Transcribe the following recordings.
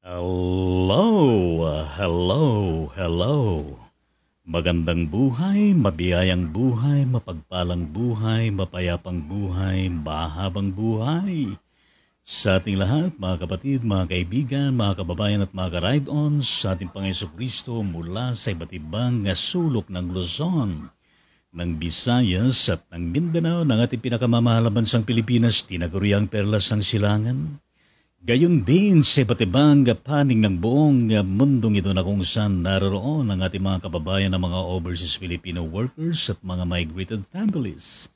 Hello. Magandang buhay, mabiyayang buhay, mapagpalang buhay, mapayapang buhay, mahabang buhay. Sa ating lahat, mga kapatid, mga kaibigan, mga kababayan at mga ka-ride-on, sa ating Panginoon Kristo mula sa iba't ibang sulok ng Luzon, ng Visayas at ng Mindanao, ng ating pinakamamahal na bansang Pilipinas, tinaguriang perlas ng silangan. Gayon din sa iba't ibang panig ng buong mundong ito na kung saan naroon ang ating mga kababayan ng mga overseas Filipino workers at mga migrated families.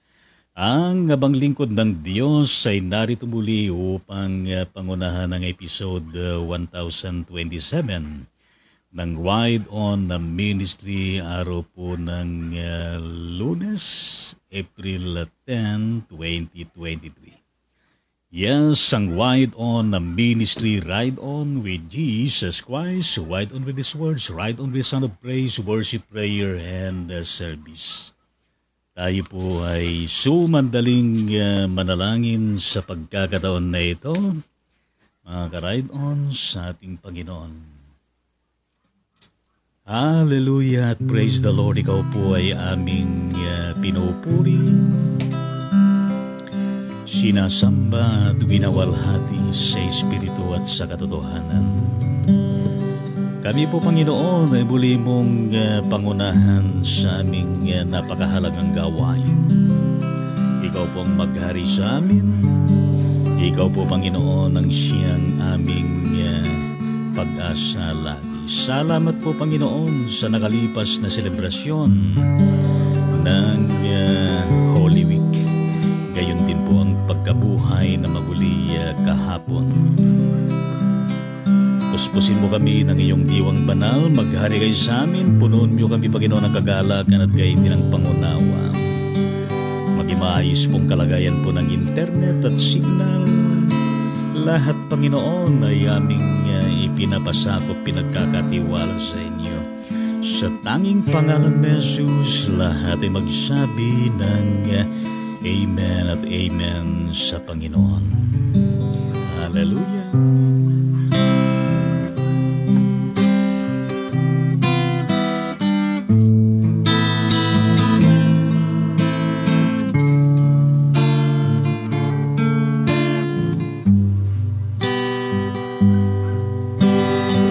Ang abang lingkod ng Diyos ay narito muli upang pangunahan ng episode 1027 ng Ride On na Ministry, araw po ng Lunes, April 10, 2023. Yes, ang Ride On na Ministry, Ride On with Jesus Christ, Ride On with His words, Ride On with Sound of Praise, Worship, Prayer, and Service. Tayo po ay sumandaling manalangin sa pagkakataon na ito, mga ka-Ride On sa ating Panginoon. Hallelujah at praise the Lord. Ikaw po ay aming pinupuri, sinasamba at winawalhati sa Espiritu at sa katotohanan. Kami po, Panginoon, ay muli mong pangunahan sa aming napakahalagang gawain. Ikaw po ang maghari sa amin. Ikaw po, Panginoon, ang siyang aming pag-asa lagi. Salamat po, Panginoon, sa nakalipas na selebrasyon ng Holy Week. Gayon din po ang pagkabuhay na maguli kahapon. Puspusin mo kami ng iyong diwang banal, maghari kayo sa amin, punuan mo kami, Panginoon, ng kagalakan at gayon din ang pangunawa. Maging maayos pong kalagayan po ng internet at signal. Lahat, Panginoon, ay aming ipinapasakop, pinagkakatiwala sa inyo. Sa tanging pangalan ni Jesus, lahat ay magsabi ng Amen at Amen sa Panginoon. Hallelujah.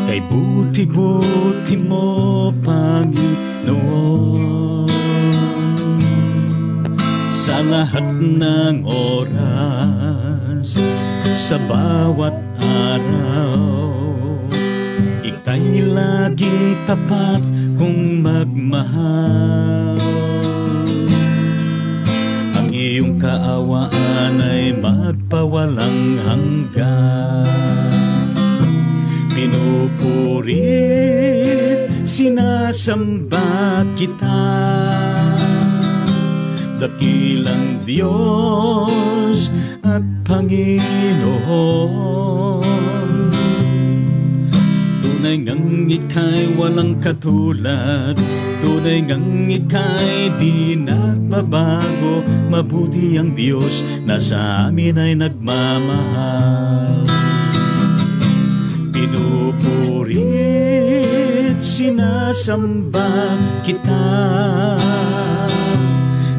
Kay buti-buti mo, Panginoon, sa lahat ng oras, sa bawat araw, ika'y laging tapat kung magmahal. Ang iyong kaawaan ay magpawalang hanggan. Pinupurit, sinasamba kita, dakilang Diyos at Panginoon. Tunay ngang ika'y walang katulad, tunay ngang ika'y di nagbabago. Mabuti ang Diyos na sa amin ay nagmamahal. Pinupurit, sinasamba kita,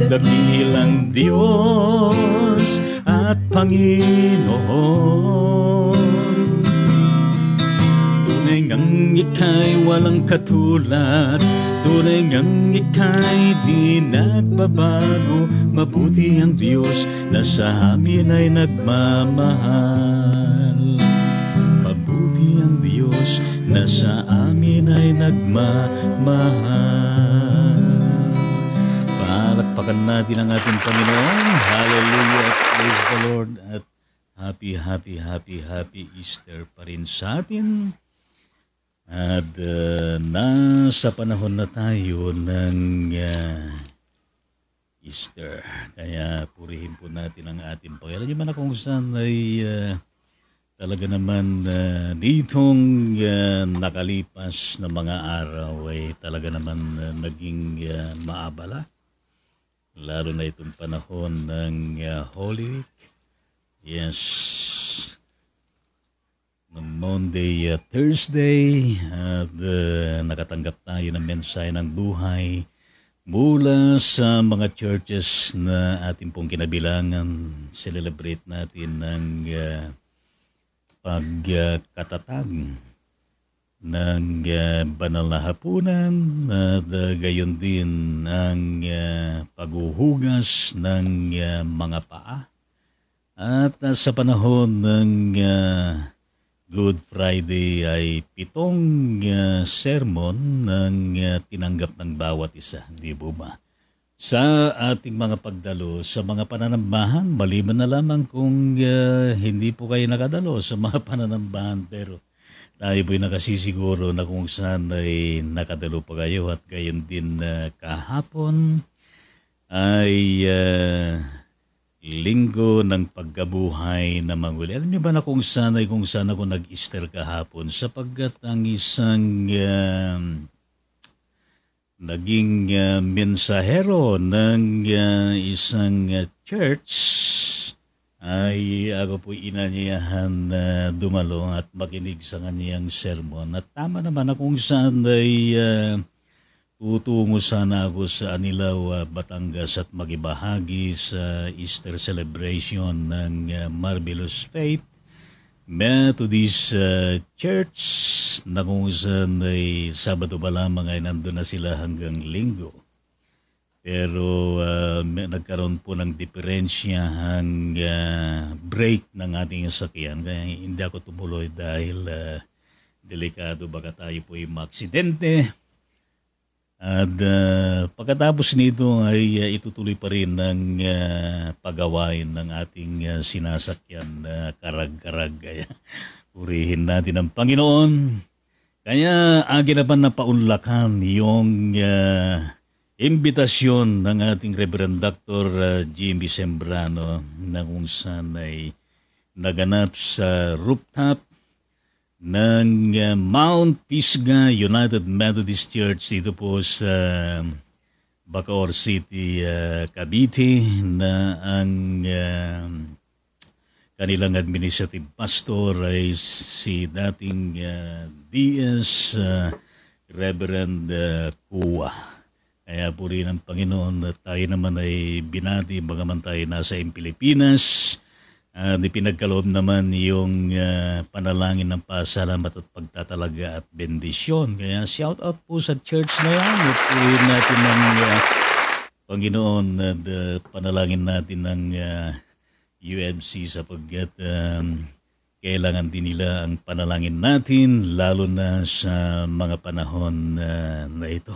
dakilang Diyos at Panginoon. Tunay ngang ika'y walang katulad, tunay ngang ika'y di nagbabago. Mabuti ang Diyos na sa amin ay nagmamahal. Mabuti ang Diyos na sa amin ay nagmamahal. Palakpakan natin ang ating Panginoon. Hallelujah. Praise the Lord. At happy Easter pa rin sa atin. At nasa panahon na tayo ng Easter. Kaya purihin po natin ang ating Panginoon. Yung man kung saan ay talaga naman ditong nakalipas na mga araw ay talaga naman naging maabala. Lalo na itong panahon ng Holy Week. Yes. Monday, Thursday at nakatanggap tayo ng mensahe ng buhay mula sa mga churches na ating pong kinabilangan. Celebrate natin ng pagkatatag ng banal na hapunan at gayon din ang paghuhugas ng mga paa. At sa panahon ng Good Friday ay 7 sermon ng tinanggap ng bawat isa, di po ba? Sa ating mga pagdalo, sa mga pananambahan, maliban na lamang kung hindi po kayo nakadalo sa mga pananambahan, pero tayo po'y nakasisiguro na kung saan ay nakadalo pa kayo at gayon din kahapon ay linggo ng pagkabuhay na manguli. Alam niyo ba na kung saan ako nag-Easter kahapon sapagkat ang isang naging mensahero ng isang church ay ako po inanyayahan na dumalo at makinig sa kanyang sermon. At tama naman na kung saan ay tutungo sana ako sa Anilaw, Batangas at magibahagi sa Easter celebration ng Marvelous Faith Methodist Church na kung saan ay Sabado pa lamang ay nandun na sila hanggang Linggo. Pero nagkaroon po ng diferensya ang break ng ating sakyan kaya hindi ako tumuloy dahil delikado baka tayo po ay maaksidente. At pagkatapos nito ay itutuloy pa rin ng pagawain ng ating sinasakyan na karag-karag. Kaya purihin natin ang Panginoon. Kaya aginapan na paunlakan yung imbitasyon ng ating Reverend Dr. Jimmy Sembrano na kung saan ay naganap sa rooftop ng Mount Pisgah United Methodist Church dito po sa Bacoor City, Cavite na ang kanilang administrative pastor ay si dating DS Reverend Kuwa. Kaya po rin ang Panginoon na tayo naman ay binati bagaman tayo nasa Pilipinas. Ipinagkaloob naman yung panalangin ng pasalamat at pagtatalaga at bendisyon. Kaya shout out po sa church na yan. Puhin natin ng Panginoon at panalangin natin ng UMC sapagkat kailangan din nila ang panalangin natin lalo na sa mga panahon na ito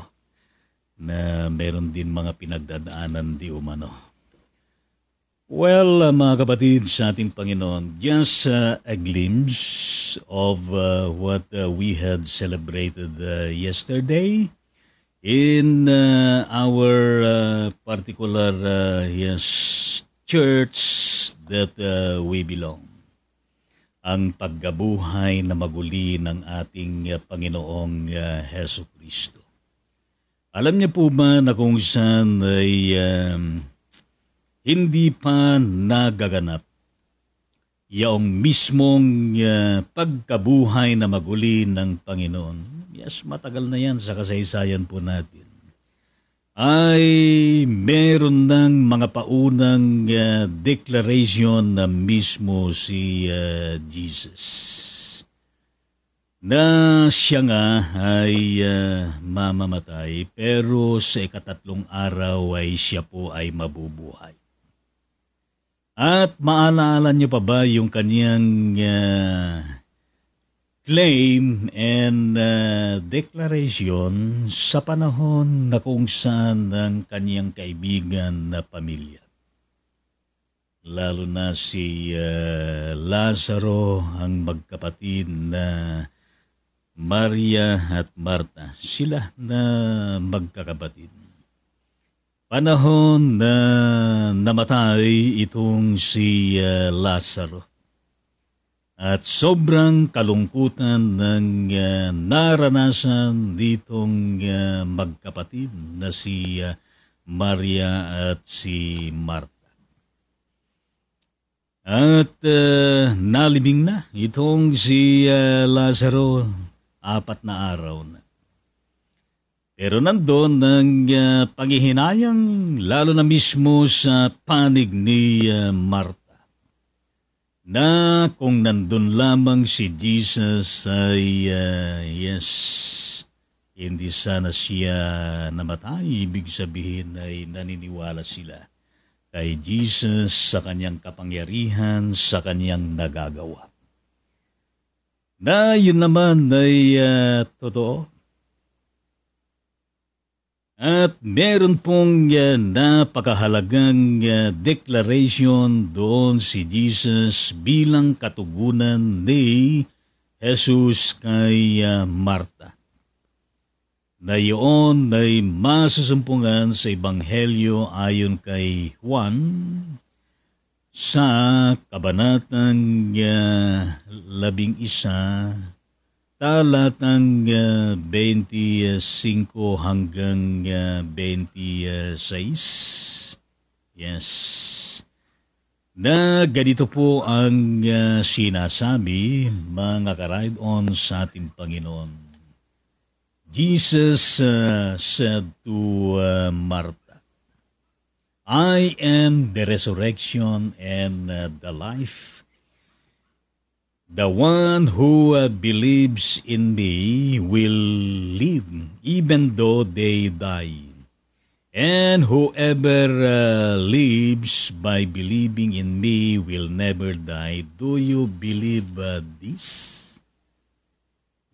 na meron din mga pinagdadaanan di umano. Well, mga kapatid sa ating Panginoon, just a glimpse of what we had celebrated yesterday in our particular church that we belong. Ang pagkabuhay na maguli ng ating Panginoong Hesus Kristo. Alam niyo po ba na kung saan ay hindi pa nagaganap yung mismong pagkabuhay na maguli ng Panginoon. Yes, matagal na yan sa kasaysayan po natin. Ay meron ng mga paunang declaration na mismo si Jesus. Na siya nga ay mamamatay pero sa ika-3 araw ay siya po ay mabubuhay. At maalala niyo pa ba yung kanyang claim and declaration sa panahon na kung saan ang kanyang kaibigan na pamilya? Lalo na si Lazaro, ang magkapatid na Maria at Marta. Sila na magkakapatid. Panahon na namatay itong si Lazaro. At sobrang kalungkutan ng naranasan ditong magkapatid na si Maria at si Marta. At nalibing na itong si Lazaro, 4 na araw na. Pero nandun ang panghihinayang lalo na mismo sa panig ni Marta, na kung nandun lamang si Jesus ay hindi sana siya namatay. Ibig sabihin ay naniniwala sila kay Jesus sa kanyang kapangyarihan, sa kanyang nagagawa. Na yun naman ay totoo. At meron pong napakahalagang declaration doon si Jesus bilang katugunan ni Jesus kay Marta. Na yun ay masusumpungan sa Ebanghelyo ayon kay Juan sa kabanatang 11, talatang 25 hanggang 26. Yes. Na ganito po ang sinasabi, mga ka-ride-on sa ating Panginoon. Jesus said to Martha, I am the resurrection and the life. The one who believes in me will live even though they die. And whoever lives by believing in me will never die. Do you believe this?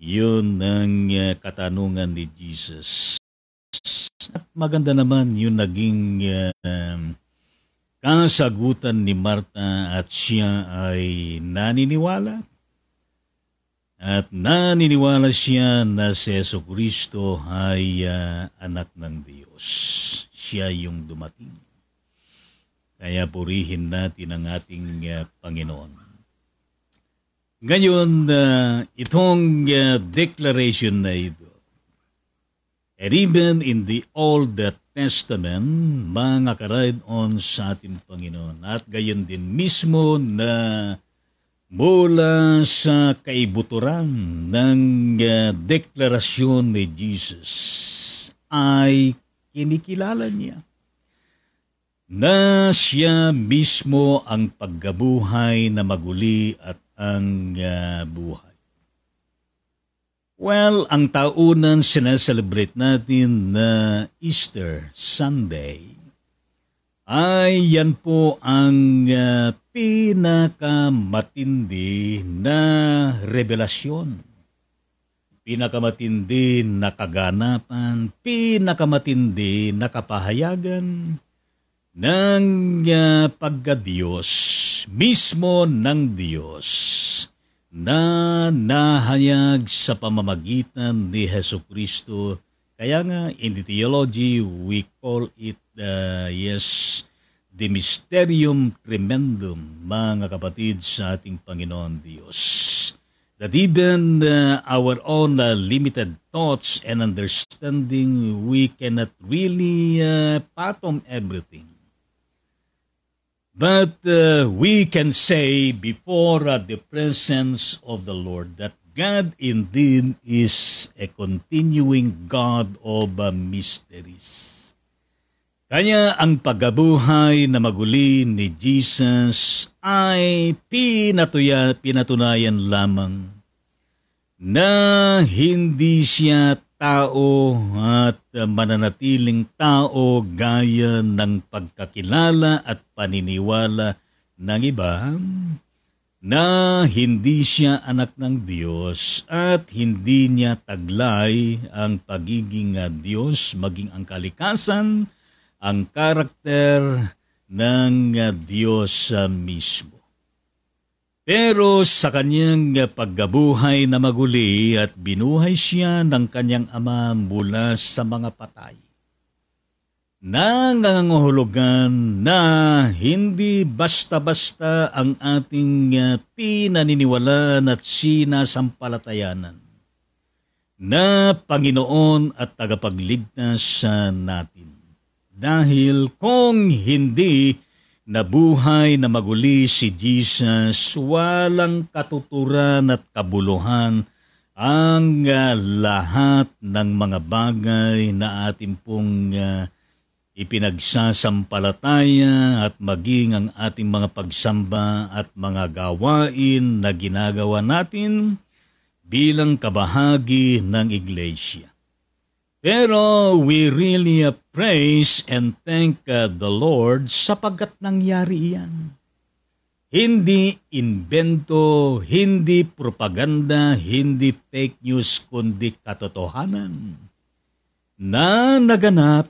Yun ang katanungan ni Jesus. At maganda naman yung naging kasagutan ni Marta at siya ay naniniwala. At naniniwala siya na si Jesucristo ay anak ng Diyos. Siya yung dumating. Kaya purihin natin ang ating Panginoon. Ngayon, itong declaration na ito, and even in the Old Testament, mga ka-ride-on sa ating Panginoon, at gayon din mismo na mula sa kaibuturan ng deklarasyon ni Jesus, ay kinikilala niya na siya mismo ang paggabuhay na maguli at ang buhay. Well, ang taunan sinaselebrate natin na Easter Sunday ay yan po ang pinakamatindi na revelasyon, pinakamatindi na kaganapan, pinakamatindi na kapahayagan ng pagka-Diyos, mismo ng Diyos, na nahayag sa pamamagitan ni Jesucristo. Kaya nga, in the theology, we call it, the Mysterium Tremendum, mga kapatid sa ating Panginoon Diyos. That even our own limited thoughts and understanding, we cannot really fathom everything. But we can say before the presence of the Lord that God indeed is a continuing God of mysteries. Kaya ang pagkabuhay na maguli ni Jesus ay pinatunayan lamang na hindi siya tao at mananatiling tao gaya ng pagkakilala at paniniwala ng iba, na hindi siya anak ng Diyos at hindi niya taglay ang pagiging Diyos, maging ang kalikasan, ang karakter ng Diyos mismo. Pero sa kanyang paggabuhay na maguli at binuhay siya ng kanyang ama mula sa mga patay, nangangahulugan na hindi basta-basta ang ating pinaniniwalaan at sinasampalatayanan na Panginoon at tagapagligtas natin. Dahil kung hindi nabuhay na maguli si Jesus, walang katuturan at kabuluhan ang lahat ng mga bagay na ating pong ipinagsasampalataya at maging ang ating mga pagsamba at mga gawain na ginagawa natin bilang kabahagi ng iglesia. Pero we really praise and thank the Lord sapagkat nangyari iyan. Hindi invento, hindi propaganda, hindi fake news, kundi katotohanan na naganap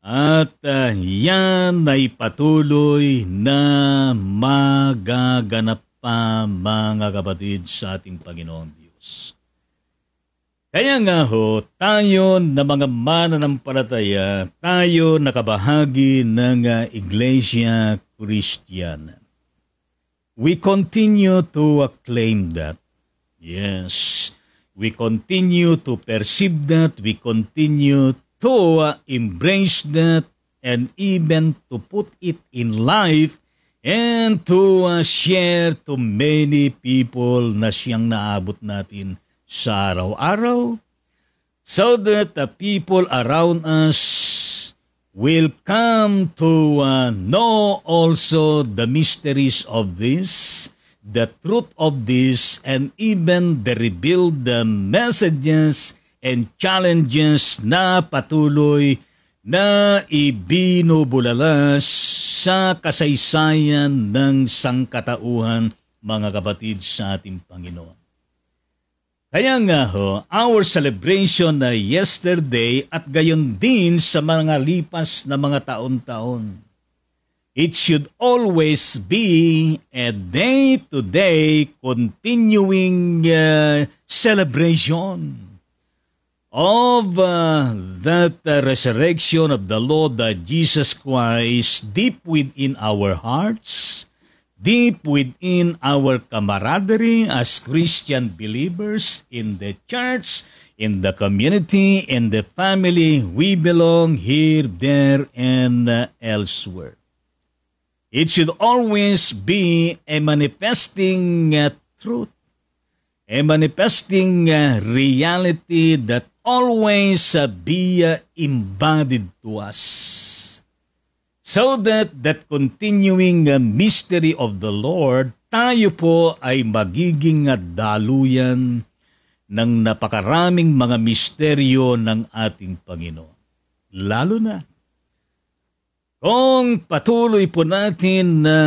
at yan ay patuloy na magaganap pa mga kapatid sa ating Panginoong Diyos. Kaya nga ho, tayo na mga mananampalataya, tayo nakabahagi ng Iglesia Kristiyana. We continue to acclaim that. Yes, we continue to perceive that, we continue to embrace that, and even to put it in life and to share to many people na siyang naabot natin sa araw-araw, so that the people around us will come to know also the mysteries of this, the truth of this, and even the revealed messages and challenges na patuloy na ibinubulalas sa kasaysayan ng sangkatauhan, mga kapatid sa ating Panginoon. Kaya nga ho, our celebration na yesterday at gayon din sa mga lipas na mga taon-taon, it should always be a day-to-day continuing celebration of that resurrection of the Lord Jesus Christ deep within our hearts, deep within our camaraderie as Christian believers in the church, in the community, in the family we belong here, there, and elsewhere. It should always be a manifesting truth, a manifesting reality that always be embodied to us. So that continuing mystery of the Lord, tayo po ay magiging daluyan ng napakaraming mga misteryo ng ating Panginoon. Lalo na, kung patuloy po natin na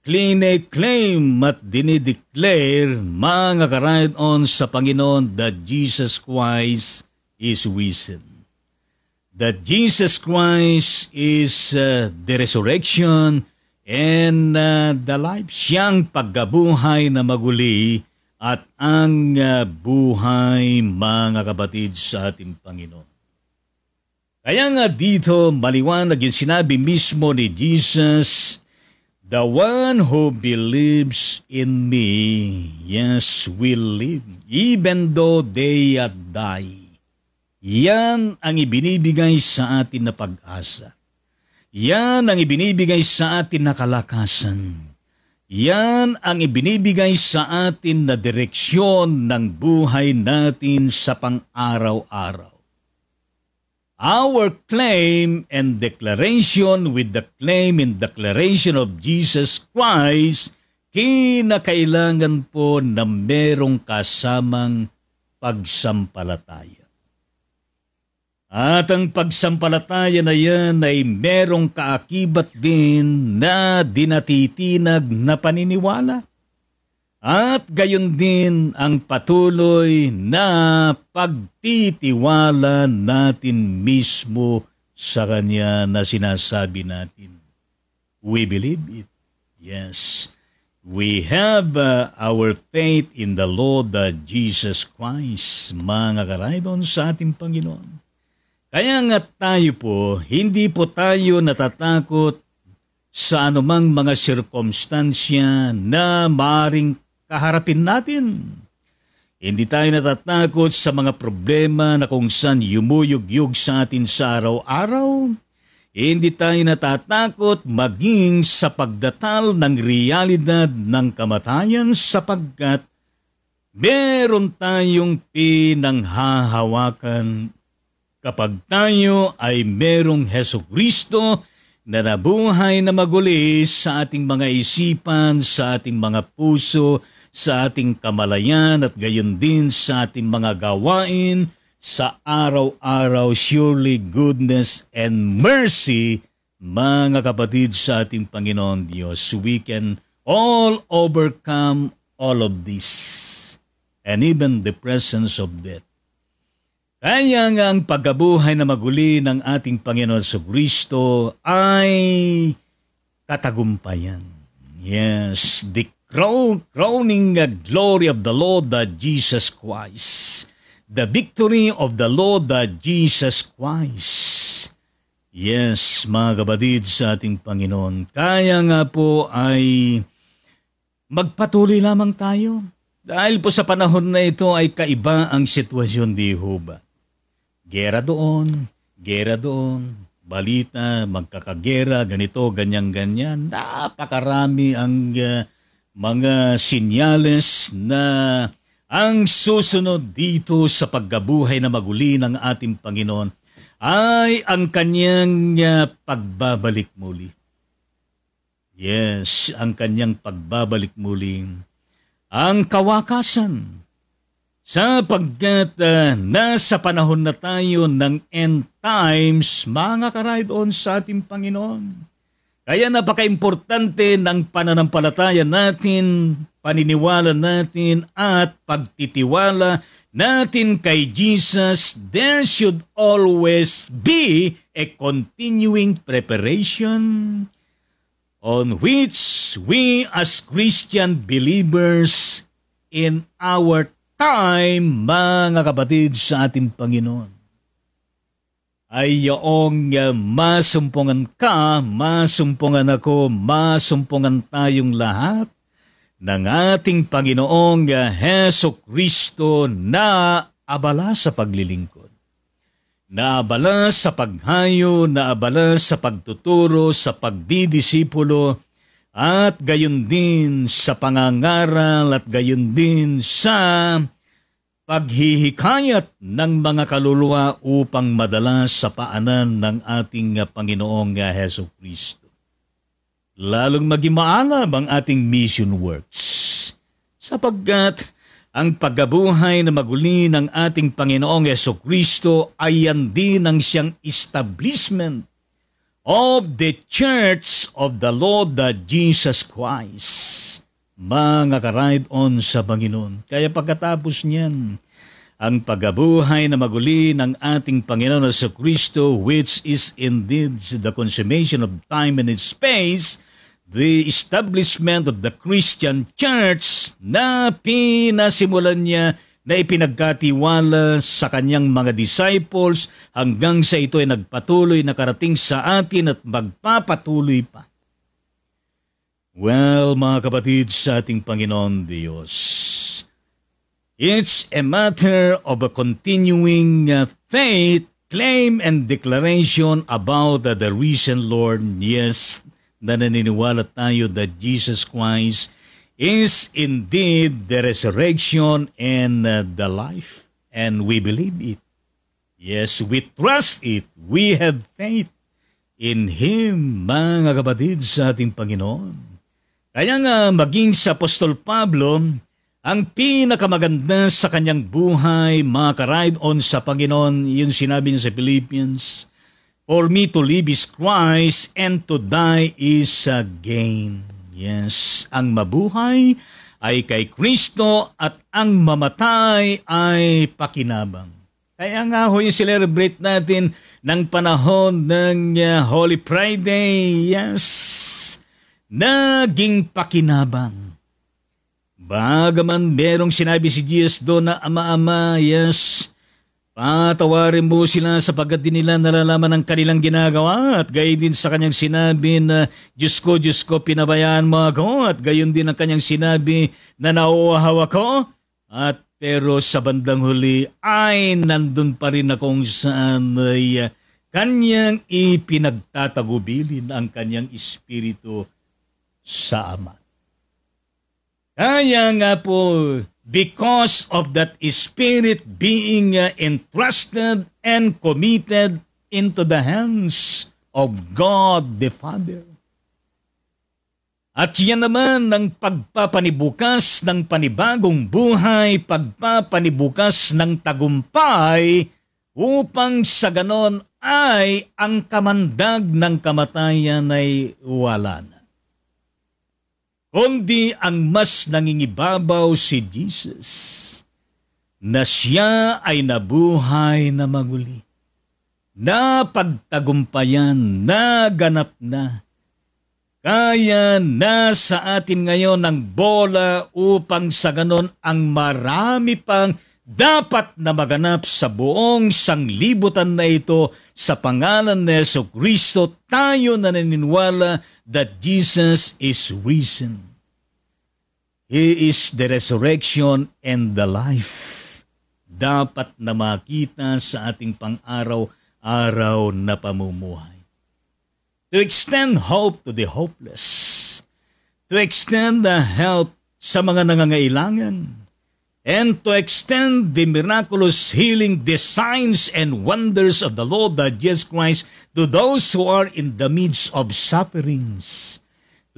claim at dinideclare mga karayon sa Panginoon that Jesus Christ is risen. That Jesus Christ is the resurrection and the life. Siyang pagkabuhay na maguli at ang buhay, mga kapatid, sa ating Panginoon. Kaya nga dito, maliwanag yung sinabi mismo ni Jesus, the one who believes in me, yes, will live, even though they die. Yan ang ibinibigay sa atin na pag-asa. Yan ang ibinibigay sa atin na kalakasan. Yan ang ibinibigay sa atin na direksyon ng buhay natin sa pang-araw-araw. Our claim and declaration with the claim and declaration of Jesus Christ, kinakailangan po na merong kasamang pagsampalataya. At ang pagsampalataya na yan ay merong kaakibat din na dinatitinag na paniniwala. At gayon din ang patuloy na pagtitiwala natin mismo sa Kanya na sinasabi natin. We believe it. Yes. We have our faith in the Lord Jesus Christ, mga karaydon sa ating Panginoon. Kaya nga tayo po, hindi po tayo natatakot sa anumang mga sirkumstansya na maaaring kaharapin natin. Hindi tayo natatakot sa mga problema na kung saan yumuyug-yug sa atin sa araw-araw. Hindi tayo natatakot maging sa pagdatal ng realidad ng kamatayan sapagkat meron tayong pinanghahawakan kapag tayo ay merong Hesukristo na nabuhay na maguli sa ating mga isipan, sa ating mga puso, sa ating kamalayan at gayon din sa ating mga gawain, sa araw-araw. Surely goodness and mercy, mga kapatid, sa ating Panginoon Diyos. We can all overcome all of this and even the presence of death. Kaya nga ang pagkabuhay na maguli ng ating Panginoon Jesucristo ay katagumpayan. Yes, the crowning glory of the Lord Jesus Christ. The victory of the Lord Jesus Christ. Yes, mga kapatid sa ating Panginoon. Kaya nga po ay magpatuloy lamang tayo. Dahil po sa panahon na ito ay kaiba ang sitwasyon, di ho ba? Gera doon, balita, magkakagera, ganito, ganyan-ganyan. Napakarami ang mga sinyales na ang susunod dito sa pagkabuhay na maguli ng ating Panginoon ay ang kanyang pagbabalik muli. Yes, ang kanyang pagbabalik muli. Ang kawakasan. Sapagkat nasa panahon na tayo ng end times, mga ka-ride-on sa ating Panginoon. Kaya napaka-importante ng pananampalataya natin, paniniwala natin at pagtitiwala natin kay Jesus. There should always be a continuing preparation on which we as Christian believers in our time, mga kapatid sa ating Panginoon, ay yoong masumpungan ka, masumpungan ako, masumpungan tayong lahat ng ating Panginoong Hesukristo na abala sa paglilingkod, na abala sa paghayo, na abala sa pagtuturo, sa pagdidisipulo, at gayon din sa pangangaral, at gayon din sa paghihikayat ng mga kaluluwa upang madala sa paanan ng ating Panginoong Hesukristo. Lalong maging maalab ang ating mission works, sapagkat ang pagkabuhay na maguli ng ating Panginoong Hesukristo ay yan din ang siyang establishment of the Church of the Lord Jesus Christ. Mga ka-ride-on sa Panginoon. Kaya pagkatapos niyan, ang pagkabuhay na maguli ng ating Panginoon Jesucristo, which is indeed the consummation of time and space, the establishment of the Christian Church na pinasimulan niya, na ipinagkatiwala sa kanyang mga disciples hanggang sa ito ay nagpatuloy na karating sa atin at magpapatuloy pa. Well, mga kapatid sa ating Panginoon Diyos, it's a matter of a continuing faith, claim, and declaration about the risen Lord. Yes, na naniniwala tayo that Jesus Christ is indeed the resurrection and the life. And we believe it. Yes, we trust it. We have faith in Him, mga kapatid sa ating Panginoon. Kaya nga maging sa Apostol Pablo, ang pinakamaganda sa kanyang buhay, mga ka-ride-on sa Panginoon, yun sinabi niya sa Philippians, for me to live is Christ and to die is a gain. Yes, ang mabuhay ay kay Kristo at ang mamatay ay pakinabang. Kaya nga ho yung celebrate natin ng panahon ng Holy Friday. Yes, naging pakinabang. Bagaman merong sinabi si Jesus doon na ama-ama, yes, patawarin mo sila sapagkat di nila nalalaman ang kanilang ginagawa, at gayon din sa kanyang sinabi na Diyos ko, pinabayaan mo ako, at gayon din ang kanyang sinabi na nauuhaw ako, at pero sa bandang huli ay nandun pa rin na kung saan ay kanyang ipinagtatagubilin ang kanyang espiritu sa Ama. Kaya nga po, because of that Spirit being entrusted and committed into the hands of God the Father. At yan naman ang pagpapanibukas ng panibagong buhay, pagpapanibukas ng tagumpay, upang sa ganon ay ang kamandag ng kamatayan ay wala na. Kundi ang mas nangingibabaw si Jesus, na siya ay nabuhay na maguli, na pagtagumpayan, naganap na. Kaya nasa atin ngayon ang bola upang sa ganon ang marami pang dapat na maganap sa buong sanglibutan na ito sa pangalan ni Jesucristo. Tayo na naniniwala that Jesus is risen. He is the resurrection and the life. Dapat na makita sa ating pang-araw-araw na pamumuhay. To extend hope to the hopeless. To extend the help sa mga nangangailangan. And to extend the miraculous healing, the signs and wonders of the Lord Jesus Christ to those who are in the midst of sufferings,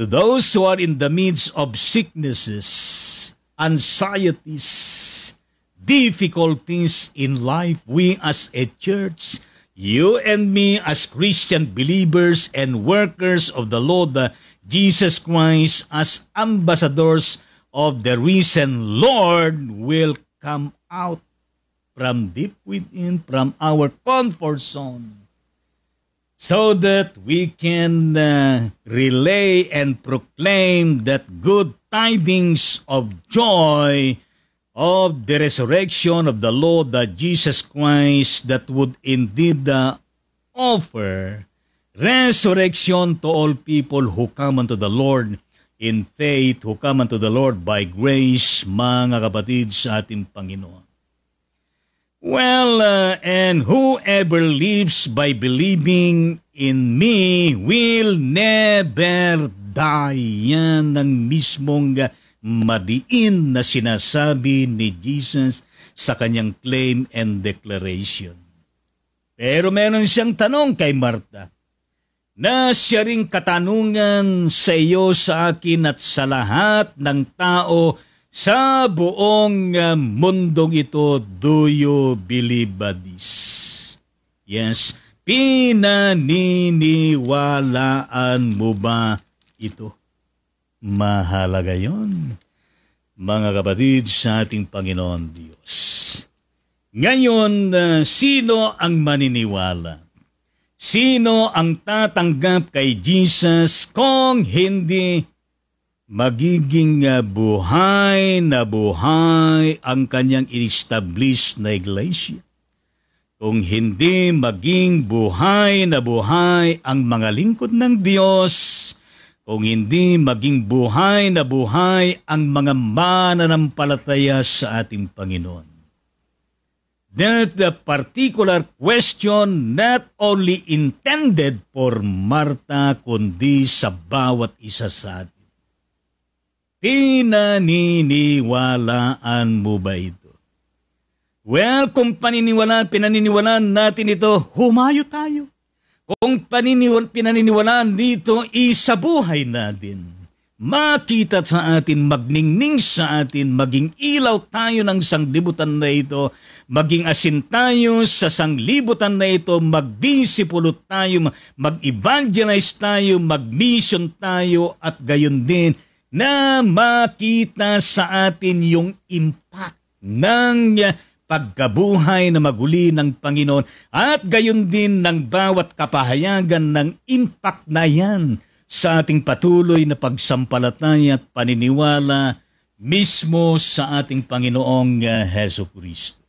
to those who are in the midst of sicknesses, anxieties, difficulties in life. We as a church, you and me as Christian believers and workers of the Lord Jesus Christ as ambassadors of the risen Lord will come out from deep within, from our comfort zone, so that we can relay and proclaim that good tidings of joy of the resurrection of the Lord Jesus Christ, that would indeed offer resurrection to all people who come unto the Lord in faith, who come unto the Lord by grace, mga kapatid sa ating Panginoon. Well, and whoever lives by believing in me will never die. Yan ang mismong madiin na sinasabi ni Jesus sa kanyang claim and declaration. Pero meron siyang tanong kay Marta, na siya ring katanungan sa iyo, sa akin at sa lahat ng tao sa buong mundong ito. Do you believe this? Yes, pinaniniwalaan mo ba ito? Mahalaga yon, mga kapatid sa ating Panginoon Diyos. Ngayon, sino ang maniniwala? Sino ang tatanggap kay Jesus kung hindi magiging buhay na buhay ang kanyang in-establish na iglesia? Kung hindi maging buhay na buhay ang mga lingkod ng Diyos, kung hindi maging buhay na buhay ang mga mananampalataya sa ating Panginoon. That the particular question not only intended for Marta, kundi sa bawat isa sa atin. Pinaniniwalaan mo ba ito? Well, kung pinaniniwalaan natin ito, humayo tayo. Kung pinaniniwalaan dito, isa buhay natin. Makita sa atin, magningning sa atin, maging ilaw tayo ng sanglibutan na ito, maging asin tayo sa sanglibutan na ito, magdisipulo tayo, mag-evangelize tayo, mag-mission tayo, at gayon din na makita sa atin yung impact ng pagkabuhay na maguli ng Panginoon, at gayon din ng bawat kapahayagan ng impact na yan sa ating patuloy na pagsampalataya at paniniwala mismo sa ating Panginoong Jesucristo.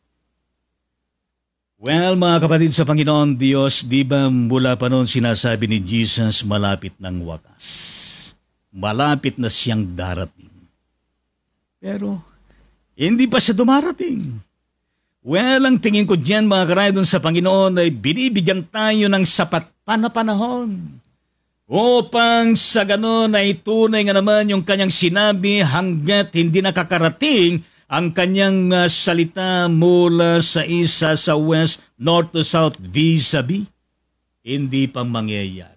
Well, mga kapatid sa Panginoon Diyos, di ba mula pa noon sinasabi ni Jesus, malapit ng wakas. Malapit na siyang darating. Pero hindi pa siya dumarating. Well, ang tingin ko dyan mga karaydon sa Panginoon ay binibigyan tayo ng sapat pa na panahon. Upang sa ganon ay tunay nga naman yung kanyang sinabi hanggat hindi nakakarating ang kanyang salita mula sa isa sa west, north to south, vis-a-vis. Hindi pang mangyayari.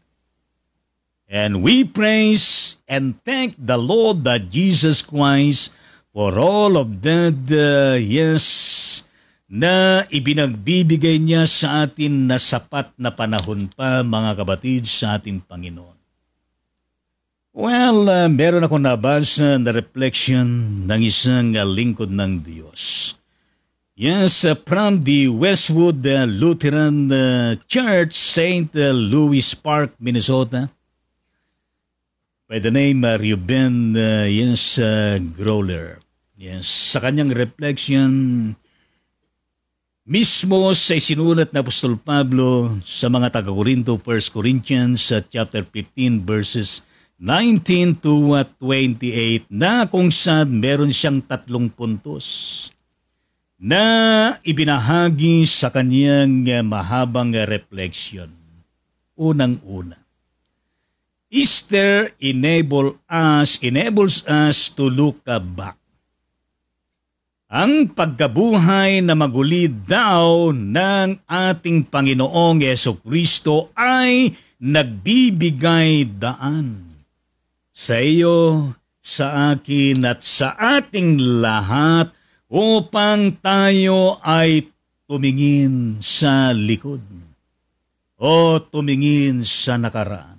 And we praise and thank the Lord that Jesus Christ for all of that, na ibinagbibigay niya sa atin na sapat na panahon pa, mga kapatid, sa ating Panginoon. Well, meron akong nabasa na reflection ng isang lingkod ng Diyos. Yes, from the Westwood Lutheran Church, St. Louis Park, Minnesota, by the name Ruben Growler. Yes, sa kanyang reflection, mismo sa isinulat na Apostol Pablo sa mga taga-Korinto, 1 Corinthians chapter 15 verses 19 to 28, na kung saan meron siyang 3 puntos na ibinahagi sa kanyang mahabang reflection. Unang-una, Easter enables us to look back. Ang pagkabuhay na magulid daw ng ating Panginoong Jesucristo ay nagbibigay daan sa iyo, sa akin at sa ating lahat upang tayo ay tumingin sa likod o tumingin sa nakaraan.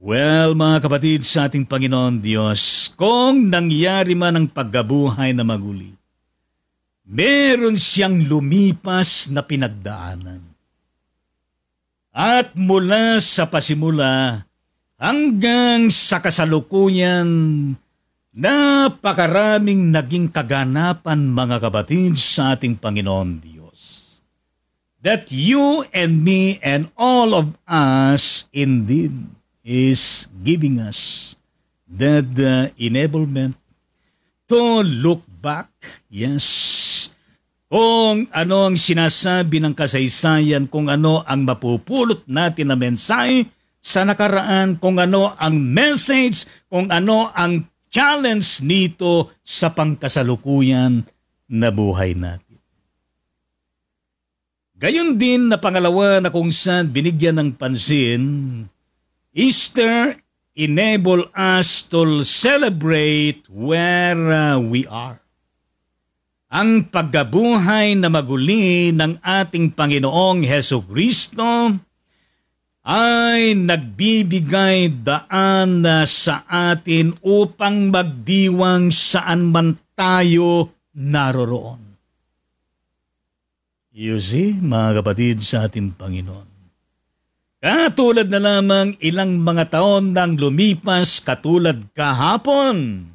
Well, mga kapatid, sa ating Panginoon Diyos, kung nangyari man ang pagkabuhay na maguli, meron siyang lumipas na pinagdaanan. At mula sa pasimula hanggang sa kasalukuyan, napakaraming naging kaganapan, mga kapatid, sa ating Panginoon Diyos. That you and me and all of us indeed is giving us that enablement to look back. Yes. Kung ano ang sinasabi ng kasaysayan, kung ano ang mapupulot natin na mensahe sa nakaraan, kung ano ang message, kung ano ang challenge nito sa pangkasalukuyan na buhay natin. Gayon din na pangalawa na kung saan binigyan ng pansin, Easter enable us to celebrate where we are. Ang pagkabuhay na maguli ng ating Panginoong Jesucristo ay nagbibigay daan sa atin upang magdiwang saan man tayo naroroon. You see, mga kapatid, sa ating Panginoon. Katulad na lamang ilang mga taon nang lumipas, katulad kahapon.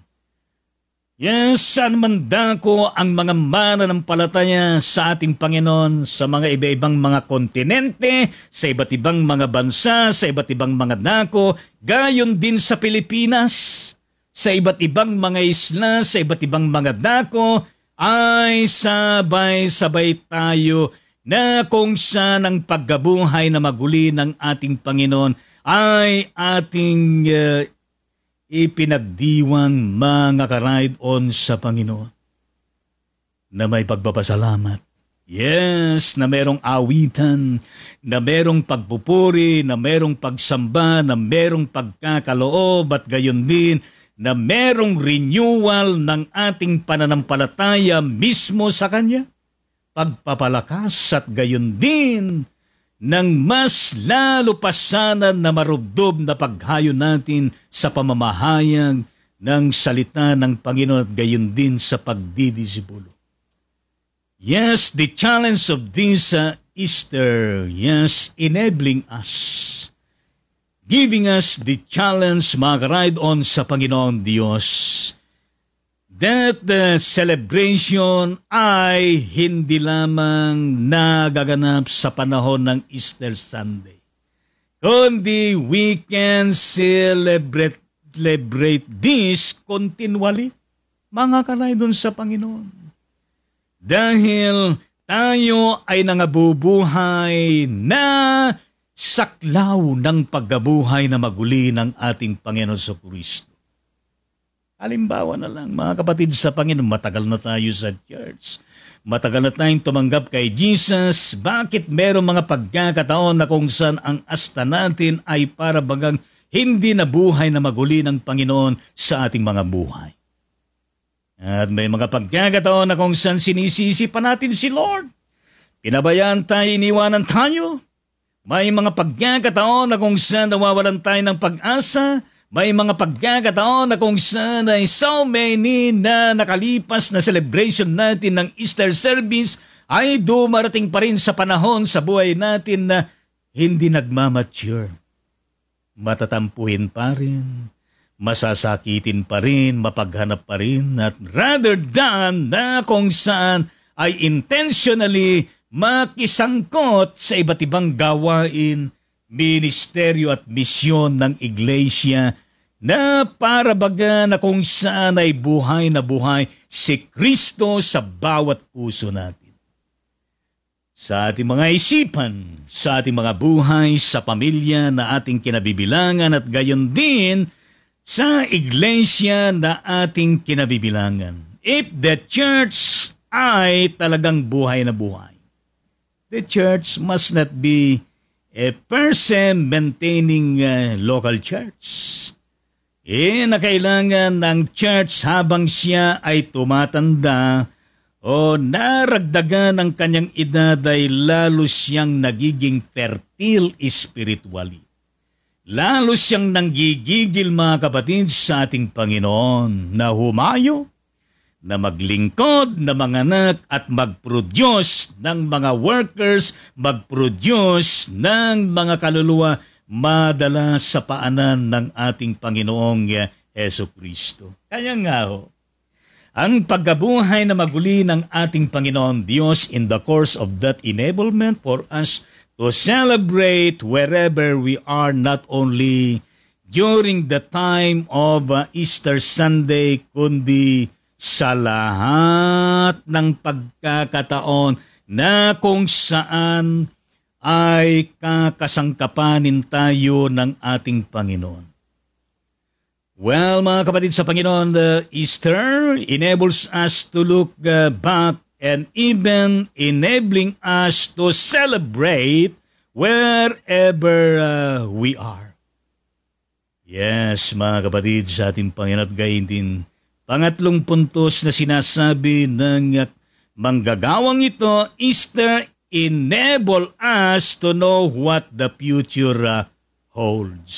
Yes, saan man dako ang mga mananampalataya sa ating Panginoon sa mga iba-ibang mga kontinente, sa iba't ibang mga bansa, sa iba't ibang mga dako, gayon din sa Pilipinas, sa iba't ibang mga isla, sa iba't ibang mga dako, ay sabay-sabay tayo na kung saan ang pagkabuhay na maguli ng ating Panginoon ay ating ipinagdiwang, mga karaydon sa Panginoon, na may pagpapasalamat. Yes, na merong awitan, na merong pagpupuri, na merong pagsamba, na merong pagkakaloob, at gayon din na merong renewal ng ating pananampalataya mismo sa Kanya. Pagpapalakas at gayon din ng mas lalo pa sana na marubdob na paghayo natin sa pamamahayag ng salita ng Panginoon at gayon din sa pagdidisipulo. Yes, the challenge of this Easter, yes, enabling us, giving us the challenge, mga karaydon sa Panginoon Diyos, that the celebration ay hindi lamang nagaganap sa panahon ng Easter Sunday, kundi we can celebrate this continually, mga karaydon sa Panginoon. dahil tayo ay nangabubuhay na saklaw ng paggabuhay na maguli ng ating Panginoon sa Kristo. Halimbawa na lang, mga kapatid sa Panginoon, matagal na tayo sa church. Matagal na tayong tumanggap kay Jesus. Bakit merong mga pagkakataon na kung saan ang asta natin ay para bagang hindi na buhay na maguli ng Panginoon sa ating mga buhay? At may mga pagkakataon na kung saan sinisisi pa natin si Lord. Pinabayaan tayo, iniwanan tayo. May mga pagkakataon na kung saan nawawalan tayo ng pag-asa. May mga pagkakataon na kung saan ay so many na nakalipas na celebration natin ng Easter service ay dumarating pa rin sa panahon sa buhay natin na hindi nagmamature. Matatampuhin pa rin, masasakitin pa rin, mapaghanap pa rin, at rather than na kung saan ay intentionally makisangkot sa iba't ibang gawain, ministeryo at misyon ng iglesia na para baga na kung saan ay buhay na buhay si Kristo sa bawat puso natin. Sa ating mga isipan, sa ating mga buhay, sa pamilya na ating kinabibilangan at gayon din sa iglesia na ating kinabibilangan. If the church ay talagang buhay na buhay, the church must not be a person maintaining local church. Na kailangan ng church habang siya ay tumatanda o naragdagan ng kanyang edad ay lalo siyang nagiging fertile spiritually. Lalo siyang nanggigigil, mga kapatid, sa ating Panginoon na humayo, na maglingkod na mga anak at mag-produce ng mga workers, mag-produce ng mga kaluluwa madala sa paanan ng ating Panginoong Heso Kristo. Kaya nga ang pagkabuhay na maguli ng ating Panginoon Diyos in the course of that enablement for us to celebrate wherever we are, not only during the time of Easter Sunday, kundi sa lahat ng pagkakataon na kung saan ay kakasangkapanin tayo ng ating Panginoon. Well, mga kapatid sa Panginoon, the Easter enables us to look back and even enabling us to celebrate wherever we are. Yes, mga kapatid sa ating Panginoon, at gayon din pangatlong puntos na sinasabi ng manggagawang ito, Easter enable us to know what the future holds.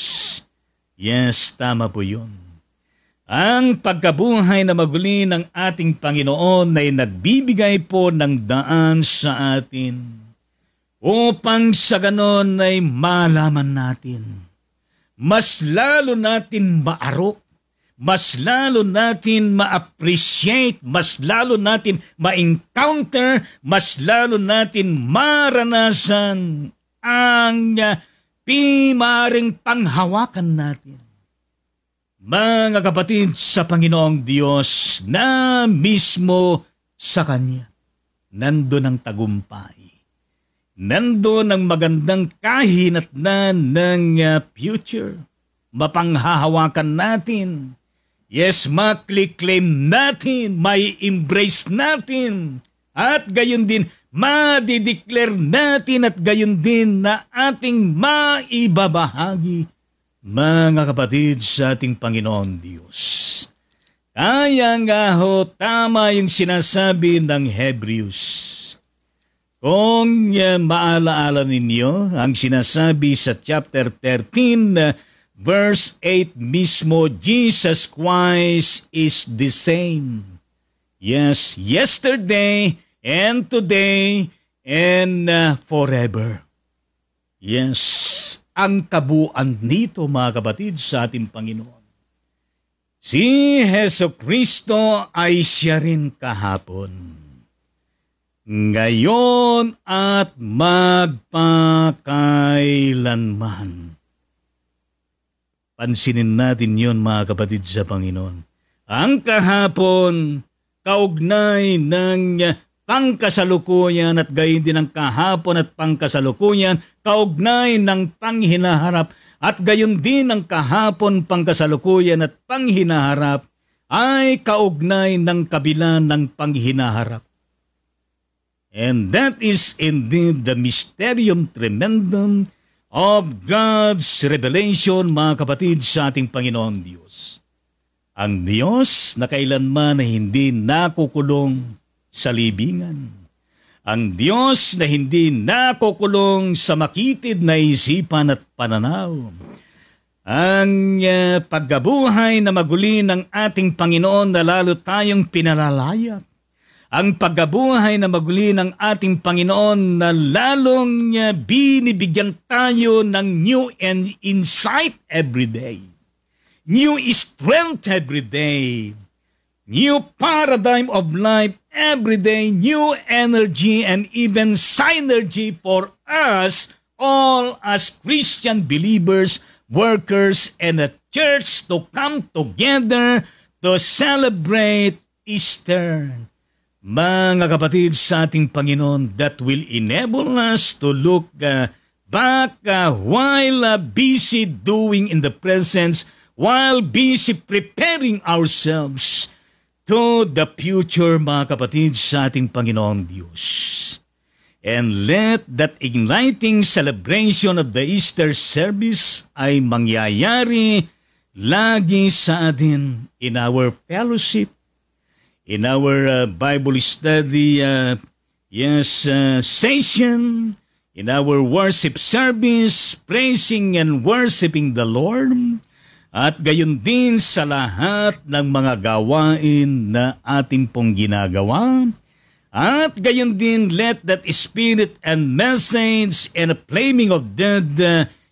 Yes, tama po yun. Ang pagkabuhay na maguli ng ating Panginoon ay nagbibigay po ng daan sa atin upang sa ganon ay malaman natin, mas lalo natin maarok, mas lalo natin ma-appreciate, mas lalo natin ma-encounter, mas lalo natin maranasan ang pimaring panghawakan natin. Mga kapatid sa Panginoong Diyos na mismo sa Kanya, nandun ang tagumpay. Nandun ang magandang kahinatnan ng future. Mapanghahawakan natin. Yes, makli-claim natin, may embrace natin, at gayon din, madideclare natin at gayon din na ating maibabahagi, mga kapatid sa ating Panginoon Diyos. Kaya nga tama yung sinasabi ng Hebrews. Kung maalaala ninyo, ang sinasabi sa chapter 13, Verse 8 mismo, Jesus Christ is the same. Yes, yesterday and today and forever. Yes, ang kabuuan nito, mga kapatid, sa ating Panginoon. Si Heso Kristo ay siya rin kahapon, ngayon at magpakailanman. Pansinin natin yon, mga kapatid sa Panginoon. Ang kahapon, kaugnay ng pangkasalukuyan at gayon din ang kahapon at pangkasalukuyan, kaugnay ng panghinaharap at gayon din ang kahapon, pangkasalukuyan at panghinaharap ay kaugnay ng kabila ng panghinaharap. And that is indeed the mysterium tremendum of God's revelation, mga kapatid, sa ating Panginoon Diyos. Ang Diyos na kailanman na hindi nakukulong sa libingan. Ang Diyos na hindi nakukulong sa makitid na isipan at pananaw. Ang pagkabuhay na maguli ng ating Panginoon na lalo tayong pinalalayak. Ang pagkabuhay na maguli ng ating Panginoon na lalong binibigyan tayo ng new insight every day. New strength every day. New paradigm of life every day, new energy and even synergy for us all as Christian believers, workers, and a church to come together to celebrate Easter. Mga kapatid sa ating Panginoon, that will enable us to look back while busy doing in the presence, while busy preparing ourselves to the future, mga kapatid, sa ating Panginoong Diyos. And let that igniting celebration of the Easter service ay mangyayari lagi sa atin in our fellowship, in our Bible study session, in our worship service, praising and worshiping the Lord, at gayon din sa lahat ng mga gawain na ating pong ginagawa. At gayon din, let that spirit and message and a flaming of dead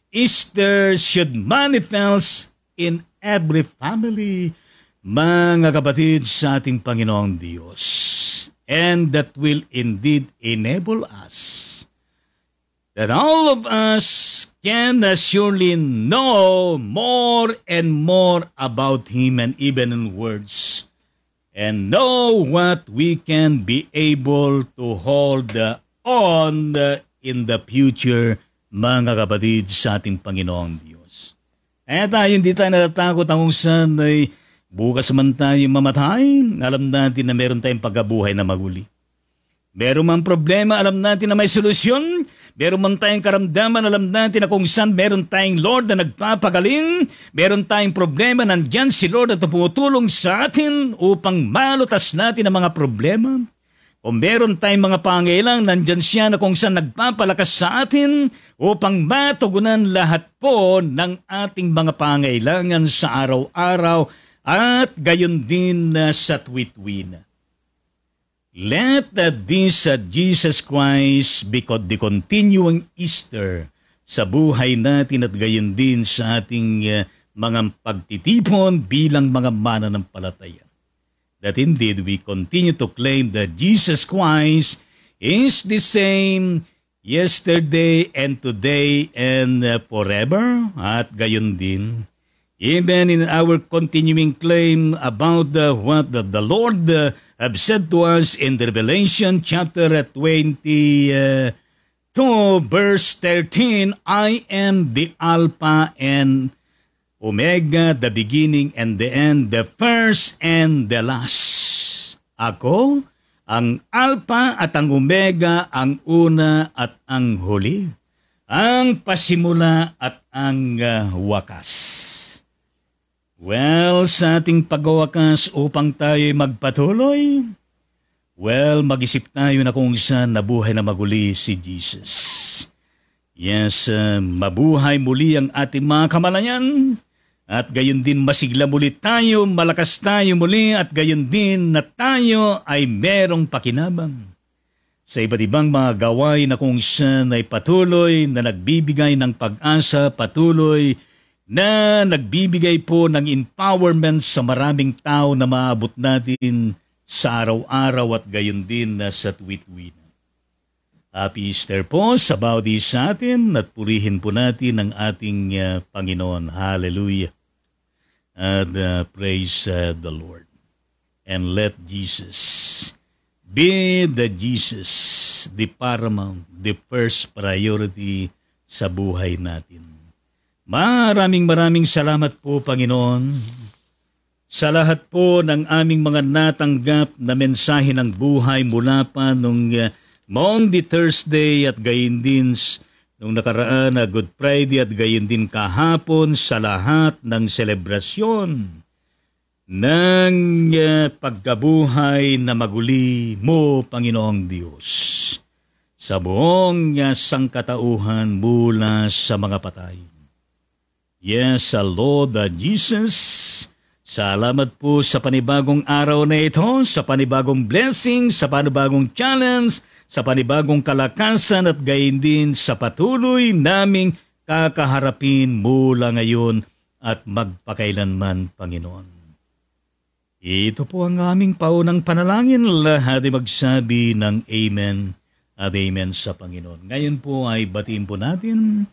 Easter should manifest in every family, mga kapatid sa ating Panginoong Diyos. And that will indeed enable us that all of us can surely know more and more about Him, and even in words, and know what we can be able to hold on in the future, mga kapatid sa ating Panginoong Diyos. Kaya tayo hindi tayo natatakot ang kung saan ay bukas man tayo mamatay, alam natin na meron tayong pagkabuhay na maguli. Meron mang problema, alam natin na may solusyon. Meron man tayong karamdaman, alam natin na kung saan meron tayong Lord na nagpapagaling. Meron tayong problema, nandyan si Lord at pumutulong sa atin upang malutas natin ang mga problema. Kung meron tayong mga pangailangan, nandyan siya na kung saan nagpapalakas sa atin upang matugunan lahat po ng ating mga pangailangan sa araw-araw at gayon din sa tuwid-tuwid. Let this Jesus Christ be the continuing Easter sa buhay natin at gayon din sa ating mga pagtitipon bilang mga mananampalataya. That indeed we continue to claim that Jesus Christ is the same yesterday and today and forever. At gayon din, even in our continuing claim about what the Lord have said to us in the Revelation chapter 22, verse 13, I am the Alpha and Omega, the beginning and the end, the first and the last. Ako, ang Alpha at ang Omega, ang una at ang huli, ang pasimula at ang wakas. Well, sa ating pagwawakas upang tayo magpatuloy, mag-isip tayo na kung saan nabuhay na maguli si Jesus. Yes, mabuhay muli ang ating mga kamalayan, at gayon din masigla muli tayo, malakas tayo muli, at gayon din na tayo ay merong pakinabang sa iba't ibang mga gawain na kung saan ay patuloy na nagbibigay ng pag-asa, patuloy na nagbibigay po ng empowerment sa maraming tao na maabot natin sa araw-araw at gayon din sa tuwid-tuwid. Happy Easter po sa bawat isa atin at purihin po natin ang ating Panginoon. Hallelujah. And praise the Lord. And let Jesus Be the Jesus, the paramount, the first priority sa buhay natin. Maraming salamat po, Panginoon, sa lahat po ng aming mga natanggap na mensahe ng buhay mula pa nung Maundy Thursday at gayon din nung nakaraan na Good Friday at gayon din kahapon sa lahat ng selebrasyon ng pagkabuhay na maguli mo, Panginoong Diyos, sa buong sangkatauhan mula sa mga patay. Yes, Lord Jesus, salamat po sa panibagong araw na ito, sa panibagong blessing, sa panibagong challenge, sa panibagong kalakasan at gayon din sa patuloy naming kakaharapin mula ngayon at magpakailanman, Panginoon. Ito po ang aming paunang panalangin, lahat ay magsabi ng Amen at Amen sa Panginoon. Ngayon po ay batiin po natin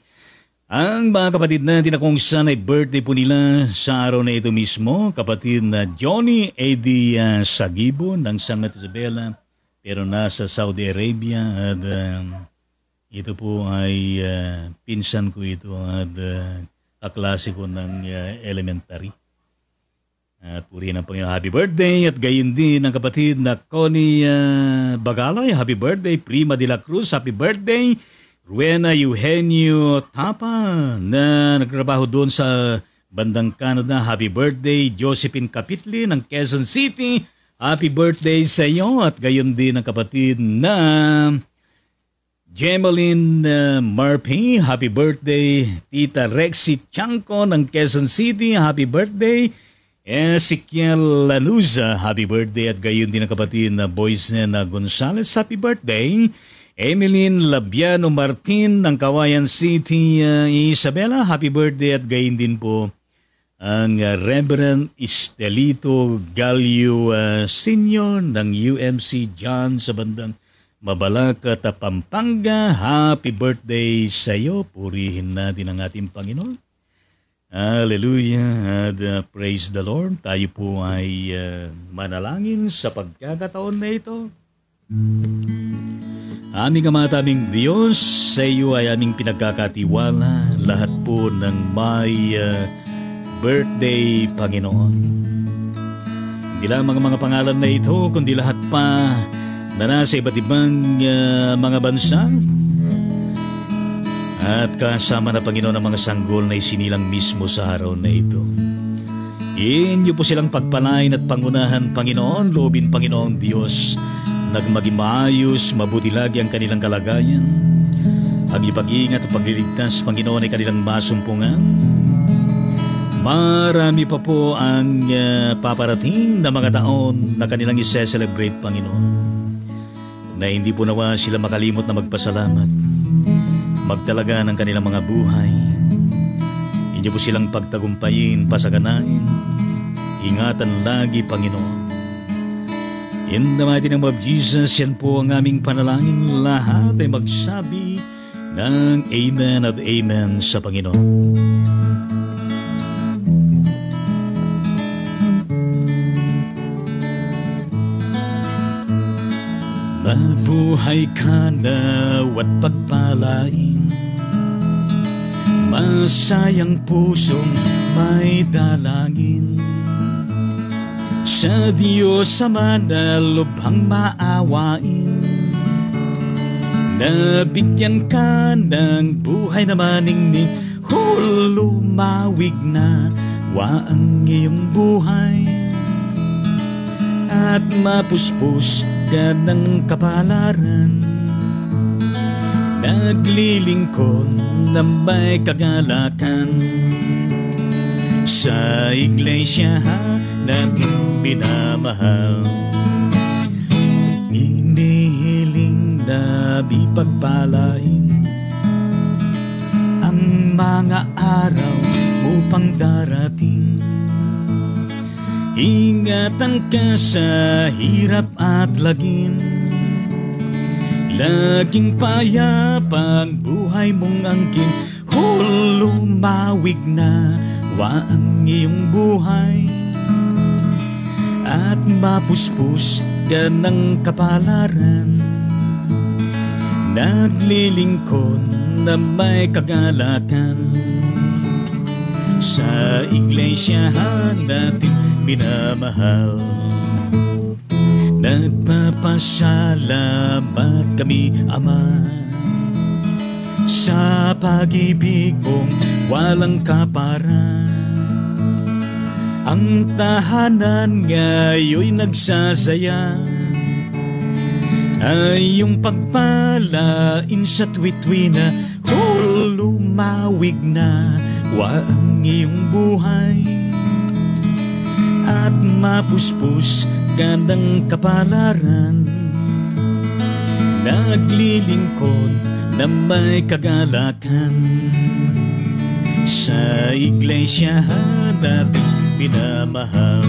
ang mga kapatid natin na kung saan ay birthday po nila sa araw na ito mismo. Kapatid na Johnny Eddie Sagibo ng San Isabela, pero nasa Saudi Arabia, at ito po ay pinsan ko ito at kaklase ko ng elementary. At purihin ang Panginoon, happy birthday. At gayon din ang kapatid na Connie Bagalay, happy birthday. Prima de la Cruz, happy birthday. Ruena Eugenio Tapa na nagtrabaho doon sa bandang Canada, happy birthday. Josephine Kapitli ng Quezon City, happy birthday sa iyo. At gayon din ang kapatid na Gemeline Murphy, happy birthday. Tita Rexy Chanco ng Quezon City, happy birthday. Ezekiel Lanuza, happy birthday. At gayon din ang kapatid na Boysen Gonzalez, happy birthday. Emeline Labiano Martin ng Kawayan City, Isabela, happy birthday. At gayon din po ang Reverend Estelito Galio Senior ng UMC John sa bandang Mabalacat, Pampanga, happy birthday sa iyo. Purihin natin ang ating Panginoon. Hallelujah and praise the Lord. Tayo po ay manalangin sa pagkakataon na ito. Aming amataming Diyos, sa iyo ay aming pinagkakatiwala lahat po ng may birthday, Panginoon. Hindi lamang mga pangalan na ito, kundi lahat pa na nasa iba't ibang mga bansa. At kasama na, Panginoon, ang mga sanggol na isinilang mismo sa araw na ito. Inyo po silang pagpalain at pangunahan, Panginoon. Loobin, Panginoon Diyos, maging maayos, mabuti lagi ang kanilang kalagayan. Ang ipag-iingat at pagliligtas, Panginoon, ay kanilang masumpungan. Marami pa po ang paparating na mga taon na kanilang i-celebrate, Panginoon, na hindi po nawa sila makalimot na magpasalamat, magtalaga ng kanilang mga buhay. Inyo po silang pagtagumpayin, pasaganain, ingatan lagi, Panginoon. In the mighty name of Jesus, yan po ang aming panalangin. Lahat ay magsabi ng Amen at Amen sa Panginoon. Mabuhay ka nawat pagpalain, masayang pusong may dalangin. Sa Diyos Ama na lubhang maawain, nabigyan ka ng buhay na maningning. Lumawig na wa ang iyong buhay, at mapuspos ka ng kapalaran. Naglilingkod na may kagalakan sa iglesia natin minamahal. Inihiling na bipagpalain ang mga araw upang darating. Ingatan ka sa hirap at lagim, laging payapang buhay mong angkin. Lumawig na wa ang iyong buhay, at mapuspos ka ng kapalaran. Naglilingkod na may kagalakan sa iglesyahan natin minamahal. Nagpapasalamat kami, Ama, sa pag-ibig mong walang kaparan. Ang tahanan ngayon'y nagsasaya, ay yung pagpalain sa tuwi-tuwi na lumawig na ang iyong buhay at mapuspos ka ng kapalaran. Naglilingkod na may kagalakan sa iglesyahan natin pinamahal.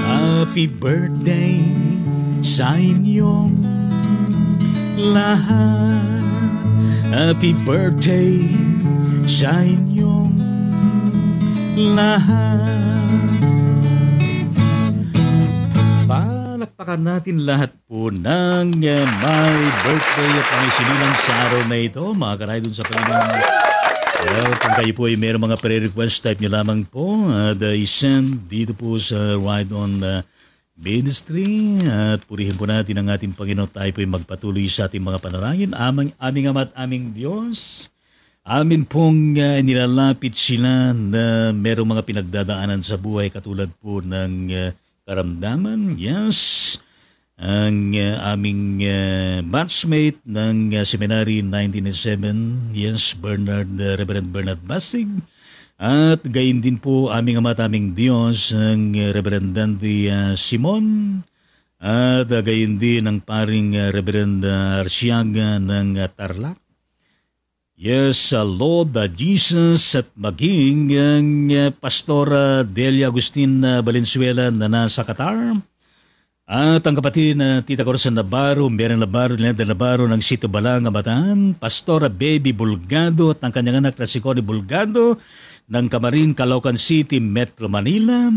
Happy birthday sa inyong lahat. Happy birthday sa inyong lahat. Palakpakan natin lahat po ng may birthday at may sinilang sa araw na ito. Mga karay dun sa Panginoon. Kung kayo po ay mayroong mga pre-request, type nyo lamang po at i-send dito po sa Ride on Ministry at purihin po natin ang ating Panginoon. Tayo po ay magpatuloy sa ating mga panalangin. Aming Ama at aming Diyos, amin pong nilalapit sila na merong mga pinagdadaanan sa buhay katulad po ng karamdaman. Yes, ang aming batchmate ng Seminary 1997, yes, Reverend Bernard Basig. At gayon din po aming Ama at aming Diyos, ang Reverend Dandy Simon. At gayon din ang paring Reverend Arsiaga ng Tarlac. Yes, Lord Jesus, at maging ang Pastora Delia Agustin Valenzuela na nasa Qatar. At ang kapatid na Tita Corazon Navarro, Meren Navarro, Linda Navarro ng Sito Balanga, Bataan, Pastora Baby Bulgado at ang kanyang anak na si Connie Bulgado ng Camarin, Caloocan City, Metro Manila.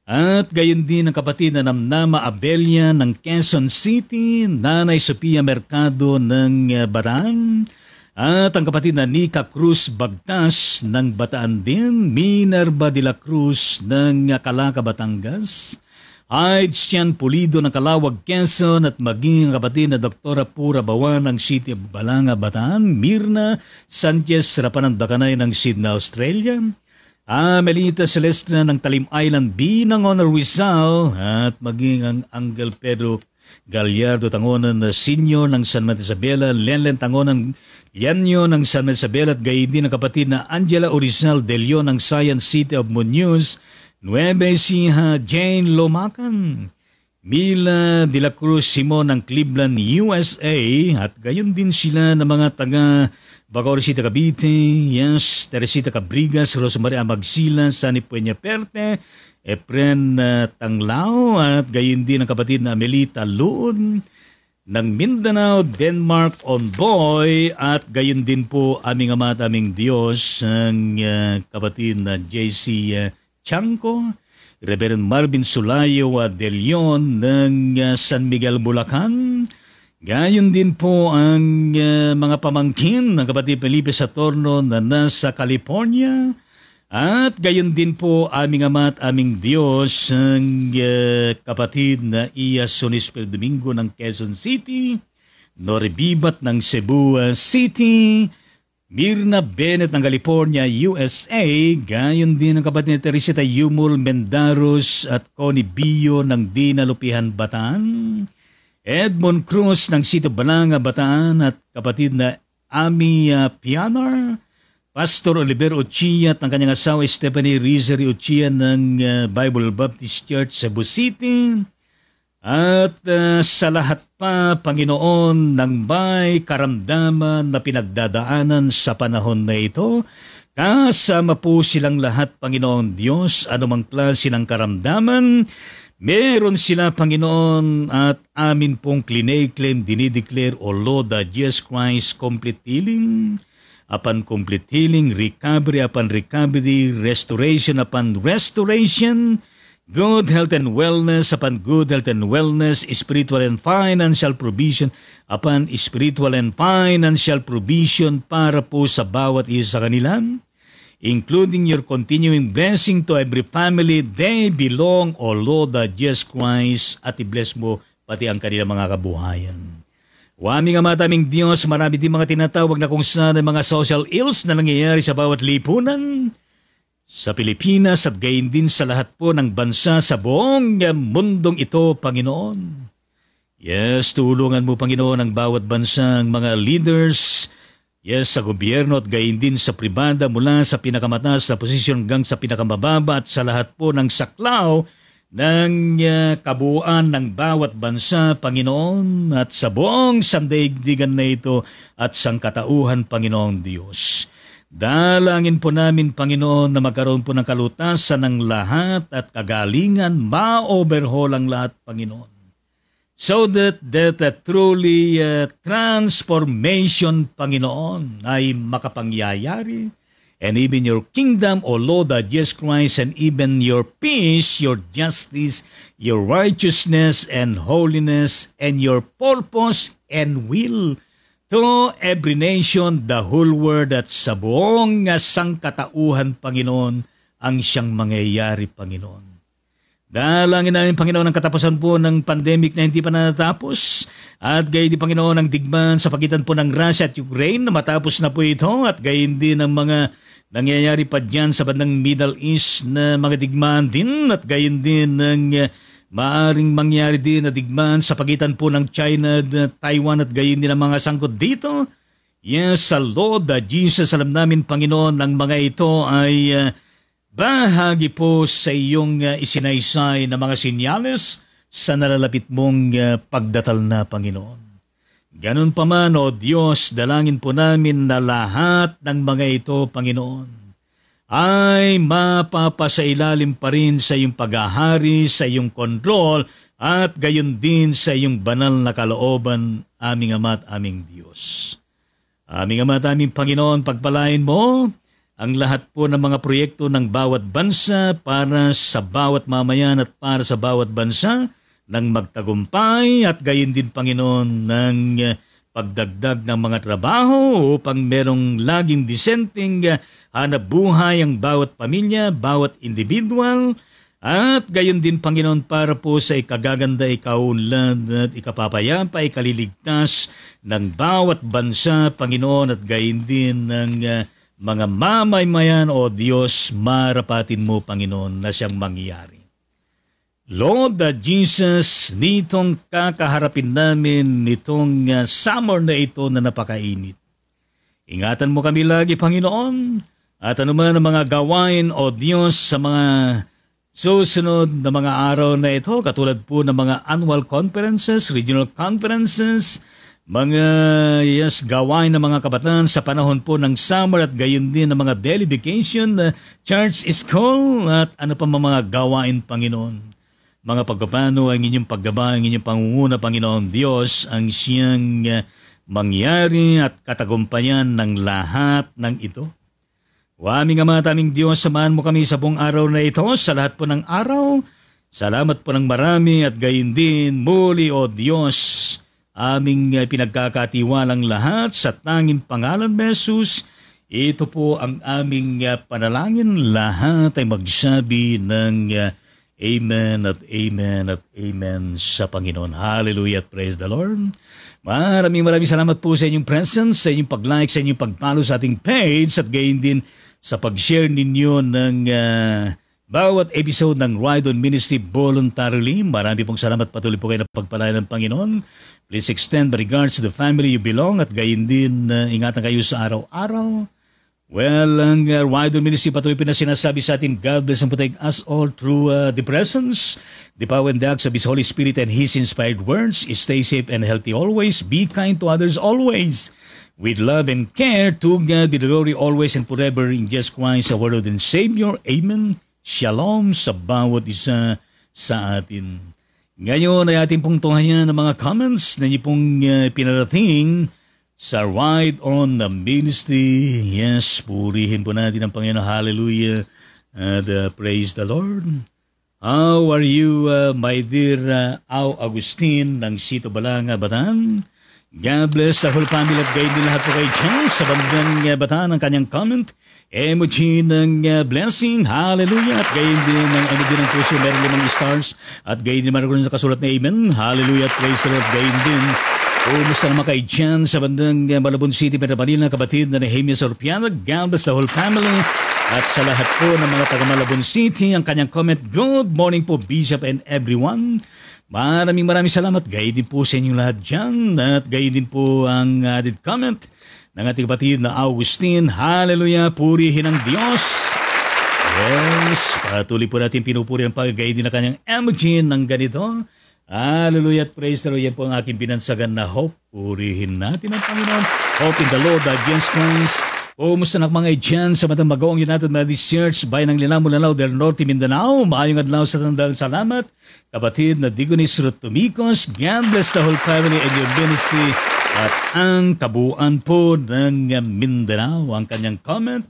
At gayon din ang kapatid na Namnama Abelia ng Quezon City, Nanay Sophia Mercado ng Bataan. At ang kapatid na Nika Cruz Bagtas ng Bataan din, Minerva de la Cruz ng Calaca, Batangas. Hides Cian Pulido ng Calawag, Quezon at maging ang kapatid na Dr. Pura Bawan ng City of Balanga, Bataan, Mirna Sanchez Rapanan Dakanay ng Sydney, Australia, Melita Celeste ng Talim Island B ng Honor Rizal at maging ang Angel Pedro Gallardo Tangonan Senior ng San Mateo Isabela, Lenlen Tangonan Yanyo ng San Mateo Isabela at gayon din ang kapatid na Angela Orizal de Leon ng Science City of Muñoz, Nueva Ecija, Jane Lomacan, Mila de la Cruz Simon ng Cleveland, USA at gayon din sila ng mga taga Bacoor City, Cavite, yes, Teresita Cabrigas, Rosamaria Magsila, Sani Puenya Perte, Efren Tanglao at gayon din ang kapatid na Amelita Loon ng Mindanao, Denmark, Onboy at gayon din po aming Ama at aming Diyos ang kapatid na JC Chanco, Reverend Marvin Sulayo de Leon ng San Miguel, Bulacan. Gayon din po ang mga pamangkin ng kapatid Felipe Satorno na nasa California. At gayon din po aming Ama at aming Diyos ang kapatid na Iya Sonisper Domingo ng Quezon City, Noribibat ng Cebu City, Mirna Bennett ng California, USA, gayon din ang kapatid ni Teresita Yumul Mendaros at Connie Bio ng Dinalupihan, Bataan, Edmond Cruz ng Sito Balanga, Bataan at kapatid na Ami Pianar, Pastor Oliver Ochia at ang kanyang asawa Stephanie Rizari Ochia ng Bible Baptist Church sa Cebu City. At sa lahat pa, Panginoon, ng may karamdaman na pinagdadaanan sa panahon na ito, kasama po silang lahat, Panginoon Diyos, anumang klase ng karamdaman, meron sila, Panginoon, at amin pong claim, dinideclare, O Lord, Jesus Christ, complete healing, upon complete healing, recovery upon recovery, restoration upon restoration, Good health and wellness, upon good health and wellness, spiritual and financial provision, upon spiritual and financial provision para po sa bawat isa sa kanila, including your continuing blessing to every family they belong, O Lord Jesus Christ, at i-bless mo pati ang kanilang mga kabuhayan. O aming Ama at aming Diyos, marami din mga tinatawag na kung saan mga social ills na nangyayari sa bawat lipunan, sa Pilipinas at gayon din sa lahat po ng bansa sa buong mundong ito, Panginoon. Yes, tulungan mo, Panginoon, ang bawat bansang mga leaders, yes, sa gobyerno at gayon din sa pribada mula sa pinakamataas na posisyon hanggang sa pinakamababa at sa lahat po ng saklaw ng kabuuan ng bawat bansa, Panginoon, at sa buong sandaigdigan na ito at sangkatauhan, Panginoong Diyos. Dalangin po namin, Panginoon, na magkaroon po ng kalutasan ng lahat at kagalingan, ma-overhaul ang lahat, Panginoon. So that truly transformation, Panginoon, ay makapangyayari. And even your kingdom, O Lord Jesus Christ, and even your peace, your justice, your righteousness and holiness, and your purpose and will to every nation, the whole world, at sa buong sangkatauhan, Panginoon, ang siyang mangyayari, Panginoon. Dalangin namin, Panginoon, ang katapusan po ng pandemic na hindi pa natapos, at gayon din, Panginoon, ang digmaan sa pagitan po ng Russia at Ukraine na matapos na po ito, at gayon din ang mga nangyayari pa dyan sa bandang Middle East na mga digmaan din, at gayon din ang maaring mangyari din na digmaan sa pagitan po ng China at Taiwan at gayon din ang mga sangkot dito. Yes, sa Lord Jesus, alam namin, Panginoon, ang mga ito ay bahagi po sa iyong isinaysay na mga sinyales sa nalalapit mong pagdatal na, Panginoon. Ganun pa man, O Diyos, dalangin po namin na lahat ng mga ito, Panginoon, ay mapapasailalim pa rin sa iyong paghahari, sa iyong kontrol, at gayon din sa iyong banal na kalooban, aming Ama at aming Diyos. Aming Ama at aming Panginoon, pagpalain mo ang lahat po ng mga proyekto ng bawat bansa para sa bawat mamayan at para sa bawat bansa ng magtagumpay at gayon din, Panginoon, ng pagdagdag ng mga trabaho upang merong laging disenteng hanap buhay ang bawat pamilya, bawat individual, at gayon din, Panginoon, para po sa ikagaganda, ikaunlad at ikapapayapa, ikaliligtas ng bawat bansa, Panginoon, at gayon din ng mga mamaymayan, O Diyos, marapatin mo, Panginoon, na siyang mangyari. Lord Jesus, nitong kakaharapin namin nitong summer na ito na napakainit. Ingatan mo kami lagi, Panginoon, at anuman ang mga gawain, O Diyos, sa mga susunod na mga araw na ito, katulad po ng mga annual conferences, regional conferences, mga gawain ng mga kabataan sa panahon po ng summer at gayon din ng mga daily vacation, church, school, at ano pa mga gawain, Panginoon. Mga pagpapano ang inyong paggabay, ang inyong pangunguna, Panginoon Diyos, ang siyang mangyari at katagumpayan ng lahat ng ito. O aming Ama at aming Diyos, samahan mo kami sa buong araw na ito, sa lahat po ng araw. Salamat po ng marami at gayon din muli, O Diyos, aming pinagkakatiwalang lahat sa tanging pangalan ni Jesus. Ito po ang aming panalangin. Lahat ay magsabi ng Amen at Amen at Amen sa Panginoon. Hallelujah at praise the Lord. Maraming salamat po sa inyong presence, sa inyong pag-like, sa inyong pag-follow sa ating page at gayon din sa pag-share ninyo ng bawat episode ng Ride on Ministry voluntarily. Marami pong salamat, patuloy po kayo na pagpalain ng Panginoon. Please extend my regards to the family you belong at gayon din ingatan kayo sa araw-araw. Well, ang Ride on Ministry patuloy po na sinasabi sa atin, God bless and protect us all through the presence, the power and the acts of His Holy Spirit and His inspired words. Stay safe and healthy always. Be kind to others always. With love and care, to God be the glory always and forever in Jesus Christ, our Lord and Savior. Amen. Shalom sa bawat isa sa atin. Ngayon ay ating pong tunghayan ng mga comments na niyo pong pinarating sa Ride on the Ministry. Yes, purihin po natin ang Panginoon. Hallelujah. And praise the Lord. How are you, my dear Au Agustin ng Sito Balanga, Bataan? God bless the whole family at gayon din lahat po kayo dyan sa bandang Bataan ang kanyang comment. Emoji ng blessing, hallelujah, at gayon din ng emoji ng puso, meron 5 stars, at gayon din meron sa kasulat na amen, hallelujah, at praise the Lord, gayon din. Kumusta naman kayo dyan sa bandang Malabon City, Metro Manila, kapatid na Nehemia Sorpiana, God bless the whole family, at sa lahat po ng mga taga Malabon City, ang kanyang comment, good morning po Bishop and everyone. Maraming salamat, gayon din po sa inyong lahat dyan, at gayon din po ang added comment ng ating kapatid na Augustine, hallelujah, purihin ang Diyos. Yes, patuloy po natin pinupuri ang paggayon din na kanyang emoji ng ganito. Hallelujah at praise the Lord. Yan po ang aking binansagan na hope. Purihin natin ang Panginoon. Hope in the Lord, against Christ. Kumusta na mga dyan sa matang Magaong United Methodist Church, Bayan ng Linamo-Lanao del Norte, Mindanao. Maayong adlaw sa tandang salamat. Kapatid na Digonis Rutumikos, God bless the whole family and your ministry. At ang kabuuan po ng Mindanao, ang kanyang comment.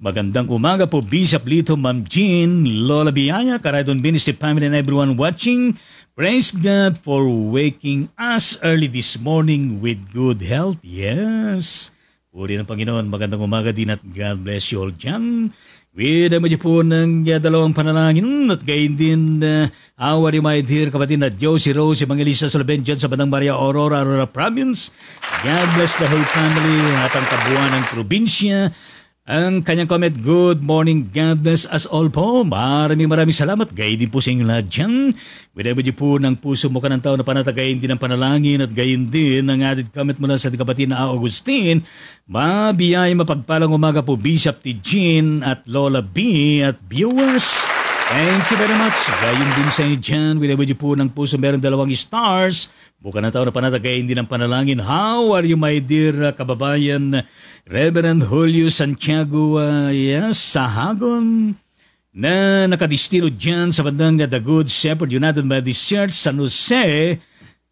Magandang umaga po, Bishop Lito, Ma'am Jean, Lola Biyaya, Karaydon Ministry family and everyone watching. Praise God for waking us early this morning with good health. Yes. Puri ng Panginoon, magandang umaga din at God bless you all dyan. With mo po ng dalawang panalangin at gayon din our my dear kapatid na Josie Rose Evangelista Solaben dyan sa Bandang Maria Aurora Province. God bless the whole family at ang kabuuan ng probinsya. Ang kanyang comment, good morning, God bless us all po. Maraming salamat. Gayon din po sa inyo lahat dyan. Whenever di po ng puso mo ka ng tao na panatagayin din ang panalangin at gayon din ang added comment mula sa kapatid na Augustine. Mabiyay mapagpalang umaga po Bishop T. Jean at Lola B. at viewers. Thank you very much. Gayon din sa inyo dyan. Whenever di po ng puso meron 2 stars. Buka na tao na panatagayin din ang panalangin. How are you, my dear kababayan? Reverend Julio Santiago Sahagon na nakadistino dyan sa bandang The Good Shepherd United Methodist Church, San Jose,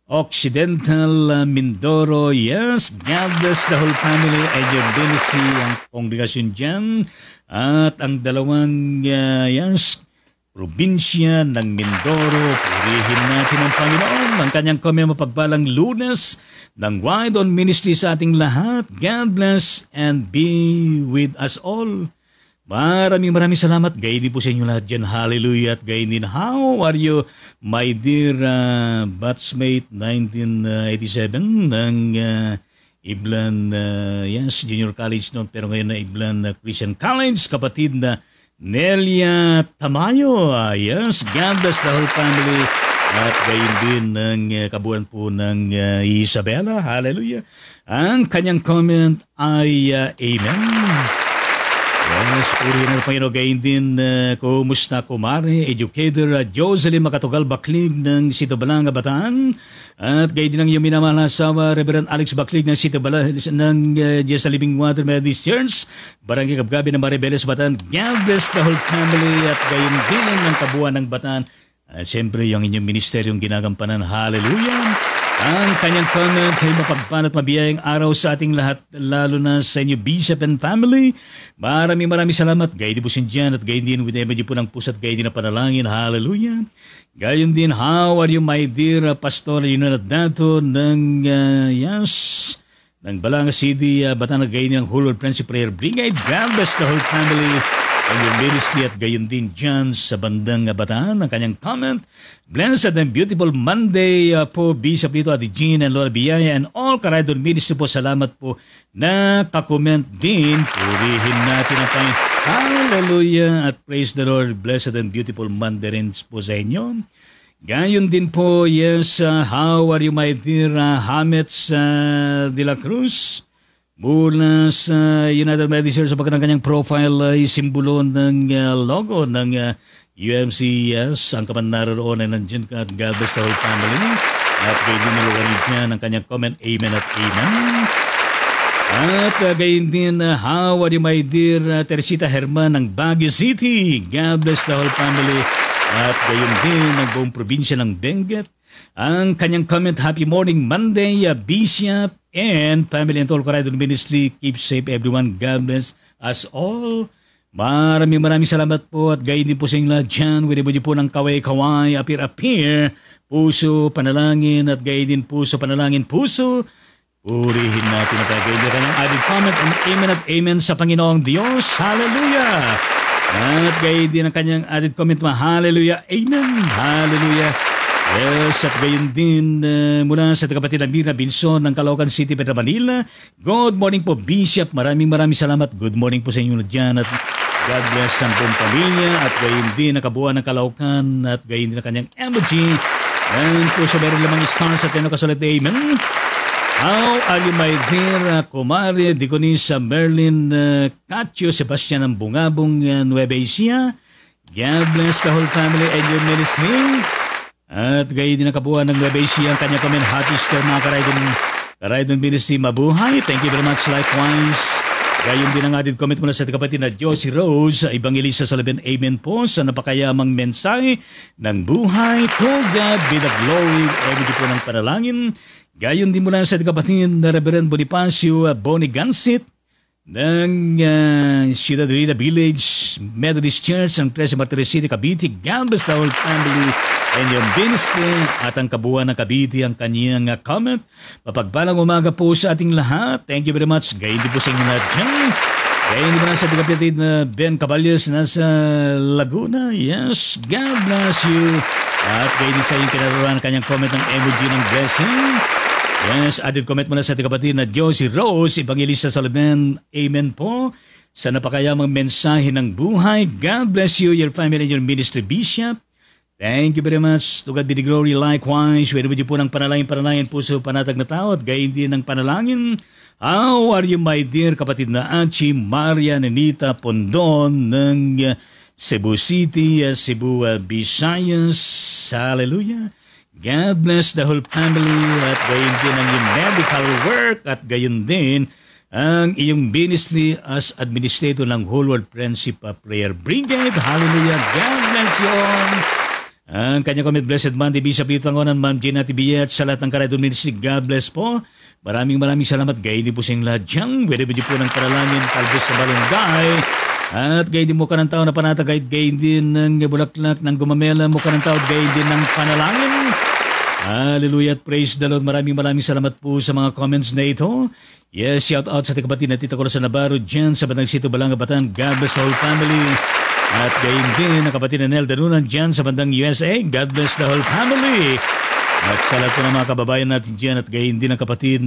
Occidental, Mindoro. Yes, God bless the whole family and your ministry, ang kongregasyon dyan. At ang dalawang probinsya ng Mindoro, purihin natin ang Panginoon. Ang kanyang mapagpalang Lunes ng Wide On Ministry sa ating lahat. God bless and be with us all. Maraming salamat. Gayon din po sa inyo lahat dyan. Hallelujah. At gayon din, how are you, my dear batchmate 1987 ng Iblan Junior College noon, pero ngayon na Iblan Christian College, kapatid na Nelia Tamayo. Yes, God bless the whole family. At gayon din ng kabuuan po ng Isabela. Hallelujah. Ang kanyang comment ay amen. Yes, purihin ang Panginoon. Gayon din, kumusta kumare, educator Jocelyn Makatugal Baklig ng Sito Balanga, Bataan. At gayon din ang iyong minamahal na asawa, Reverend Alex Baklig ng Sito Balanga ng Jessa Living Water Methodist Church, Barangay Kabgabi ng Maribeles, Bataan. God bless the whole family at gayon din ang kabuuan ng Bataan. At siyempre, yung inyong ministeryong ginagampanan. Hallelujah! Ang kanyang comment ay mapagpalat mabiyayang araw sa ating lahat, lalo na sa inyo, Bishop and family. Maraming salamat. Gayon din po sindiyan at gayon din with emoji po ng puso at gayon din na panalangin. Hallelujah! Gayon din, how are you, my dear Pastor Leonard Dato ng ng Balanga City, Bataan, gayon din ang Whole World Friendship Prayer Brigade. God bless the whole family and your ministry at gayon din dyan sa bandang Bataan. Ang kanyang comment, blessed and beautiful Monday po Bishop Lito at Jean and Lola Biyaya and all Karaydon Ministry po. Salamat po na kakomment din. Purihin natin ang Panginoon. Hallelujah at praise the Lord. Blessed and beautiful Monday rin po sa inyo. Gayon din po, yes, how are you, my dear Hamets de la Cruz? Mula sa United Methodist Church, sa pagkakang kanyang profile ay simbolo ng logo ng UMCS. Ang kaman naroon ay nandiyan ka at God bless the whole family. At gayon din niluwarin niya ng kanyang comment, amen at amen. At gayon din, how are you, my dear Teresita Herman ng Baguio City? God bless the whole family. At gayon din ang buong probinsya ng Benguet. Ang kanyang comment, happy morning Monday, Bishop and family and all Karaydon Ministry. Keep safe everyone. God bless us all. Maraming salamat po at gayon din po sa inyo lahat dyan. Winibudyo po ng kaway-kaway, apir-apir, puso, panalangin at gayon din puso, panalangin, puso. Purihin natin na tayo gayon din kanyang added comment and amen sa Panginoong Diyos. Hallelujah! At gayon din ang kanyang added comment, hallelujah, amen, hallelujah. Yes, at gayon din mula sa kapatid na Mirna Binson ng Caloocan City, Metro Manila. Good morning po, Bishop. Maraming salamat. Good morning po sa inyo dyan at God bless ang buong pamilya at gayon din ang kabuuan ng Caloocan at gayon din ang kanyang emoji. And po siya meron lamang stars at yan kasalit, amen. How are you, my dear Kumari, Diconisa, Merlin, Katyo, Sebastian ng Bungabong, Nueva Ecija. God bless the whole family and your ministry. At gayon din ang kabuuan ng Nueva Ecija ang kanyang comment. Happy Easter mga Karaydon Ministry, mabuhay. Thank you very much likewise. Gayon din ang added comment mula sa kapatid na Josie Rose, Evangelista Salaben, amen po sa napakayamang mensahe ng buhay. To God be the glory, everyday po ng panalangin. Gayon din mula sa kapatid na Reverend Bonifacio Bonigansit ng Ciudad Rida Village Methodist Church ng 13 Martires City, Cavite. God bless the whole family and your ministry at ang kabuuan ng Cavite ang kanyang comment. Mapagpalang umaga po sa ating lahat. Thank you very much. Gayon din po sa inyo lahat dyan. Gayon din po sa ating kapatid na Ben Caballos nasa Laguna. Yes, God bless you. At gayon din sa inyong kinaruran ang kanyang comment ng emoji ng blessing. Yes, added comment mula sa ating kapatid na Josie Rose, Evangelista Salaben, amen po sa napakayamang mensahe ng buhay. God bless you, your family, and your ministry, Bishop. Thank you very much. To God be the glory. Likewise, where would you po ng panalangin, puso, panatag na tao, at gayon din ng panalangin. How are you, my dear kapatid na Achi, Maria, Nenita, Pondon, ng Cebu City, Cebu, Visayas. Hallelujah. God bless the whole family at gayon din ang iyong medical work at gayon din ang iyong ministry as administrator ng Whole World Friendship Prayer Brigade. Hallelujah. God bless you all. Ang kanyang comment, Blessed Monday, Bishop Itangonan, Ma'am Gina Tibiyat, sa lahat ng Karaydon Ministry, God bless po. Maraming salamat. Gayon din po sa inyong lahat dyan. Pwede po ng paralangin, kalbos sa balunggay. At gayon din mo ka ng tao na panatagay, gayon din ng bulaklak ng gumamela mo ka ng tao, gayon din ng panalangin. Hallelujah at praise the Lord. Maraming salamat po sa mga comments na ito. Yes, shout out sa ating kapatid na Tita Corazon Navarro dyan sa Bandang Sito, Balanga, Batan. God bless the whole family. At gayon din ang kapatid na Nel Danunan dyan sa Bandang USA. God bless the whole family. At sa lahat po ng mga kababayan natin dyan at gayon din ang kapatid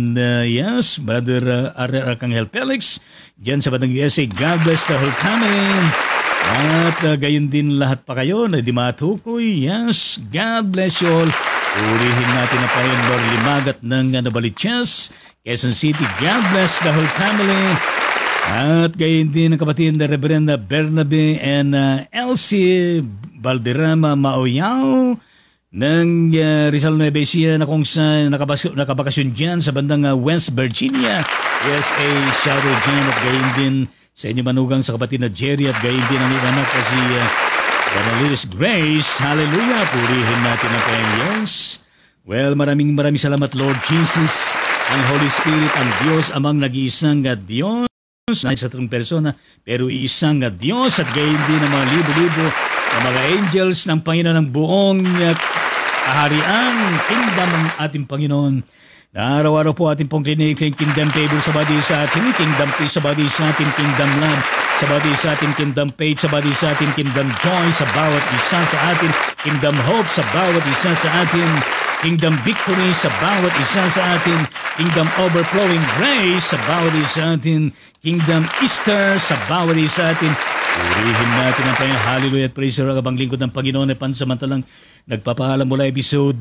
yes, Brother Arcangel Felix dyan sa Bandang USA. God bless the whole family. At gayon din lahat pa kayo na di matukoy. Yes, God bless you all. Purihin natin ang Panginoon Lord Limagat ng Nabaliches, Quezon City. God bless the whole family. At gayon din ang kapatid na Reverend Bernabe and Elsie Valderrama Maoyao ng Rizal Nueva Ecija na kung saan nakabakasyon dyan sa bandang West Virginia, USA. Shout out dyan at gayon din sa inyo manugang sa kapatid na Jerry at gayon din ang anak na si Banalilis Grace. Hallelujah. Purihin natin ang Panginoon. Well, maraming salamat, Lord Jesus, ang Holy Spirit, ang Diyos, amang nag-iisang Diyos, na sa tatlong persona, pero iisang Diyos at gayon din ang mga libo-libo na mga angels ng Panginoon ng buong kaharian, kingdom ng ating Panginoon. Na araw-araw po ating pong klinikling kingdom table sa body sa atin, kingdom peace sa body sa atin, kingdom love sa body sa atin, kingdom faith sa body sa atin, kingdom joy sa bawat isa sa atin, kingdom hope sa bawat isa sa atin, kingdom victory sa bawat isa sa atin, kingdom overflowing grace sa bawat isa sa atin, kingdom Easter sa bawat isa sa atin. Purihin natin ang Panginoon. Hallelujah at praise the Lord. Abang lingkod ng Panginoon ay pansamantalang nagpapaalam mula episode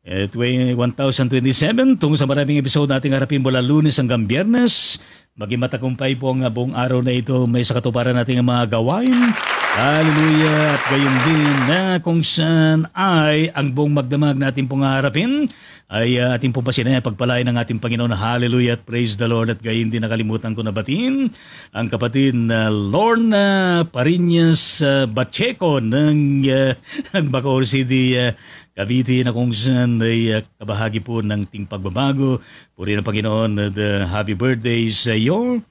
1027 tungo sa maraming episode nating harapin mula Lunes hanggang Biyernes. Maging matagumpay po ang buong araw na ito. May sa katuparan nating ang mga gawain. Hallelujah. At gayon din na kung saan ay ang buong magdamag na ating pong harapin ay ating pong pasinaya pagpalain ng ating Panginoon. Hallelujah at praise the Lord. At gayon din nakalimutan ko na batiin ang kapatid na Lorna Parinas Bacheco ng Bacoor City, Cavite, na kung saan ay kabahagi po ng ting pagbabago. Puri ng Panginoon, happy birthday sa iyo.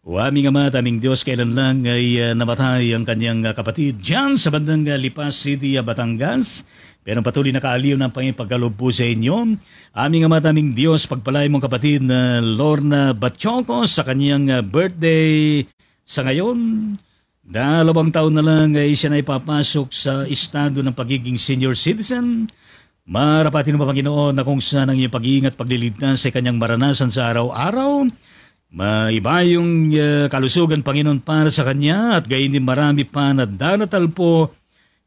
O aming Ama at aming Diyos, kailan lang ay namatay ang kanyang kapatid dyan sa bandang Lipas City, Batangas. Pero patuloy na kaaliw ng pangipagkaloob po sa inyo. Aming Ama at aming Diyos, pagpalain mong kapatid na Lorna Batchoco sa kanyang birthday sa ngayon. 2 taon na lang ay siya na ipapasok sa estado ng pagiging senior citizen. Marapatin mo, Panginoon, na kung saan ang iyong pag-iingat, pagliligtas sa kanyang maranasan sa araw-araw. Maiba yung kalusugan, Panginoon, para sa kanya at gayon din marami pa na daratal po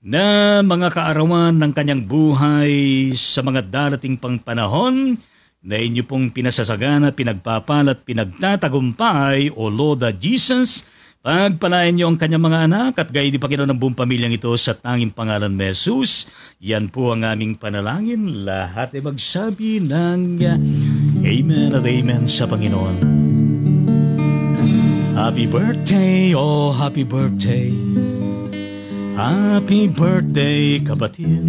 na mga kaarawan ng kanyang buhay sa mga darating pang panahon na inyo pong pinasasagana, pinagpapalat, pinagtatagumpay, O Lord Jesus. Pagpalain niyo ang kanyang mga anak at gayon din, Panginoon, ang buong pamilyang ito sa tanging pangalan ni Jesus. Yan po ang aming panalangin. Lahat ay magsabi ng Amen at Amen sa Panginoon. Happy birthday, oh happy birthday. Happy birthday, kapatid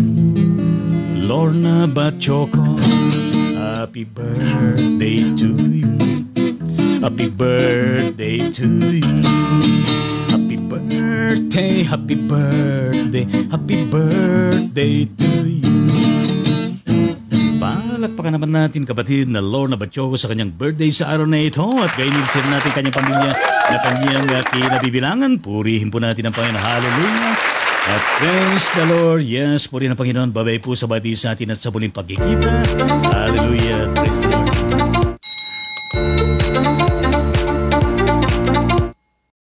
Lorna Batchoco. Happy birthday to you. Happy birthday to you. Happy birthday, happy birthday, happy birthday to you. Palakpakan naman natin, kapatid na Lorna Batchoco sa kanyang birthday sa araw na ito at gayon din natin kanyang pamilya na kanyang kinabibilangan. Purihin po natin ang Panginoon. Hallelujah. At praise the Lord. Yes, purihin ang Panginoon. Babay po sa bati sa atin at sa muling pagkikita. Hallelujah. Praise the Lord.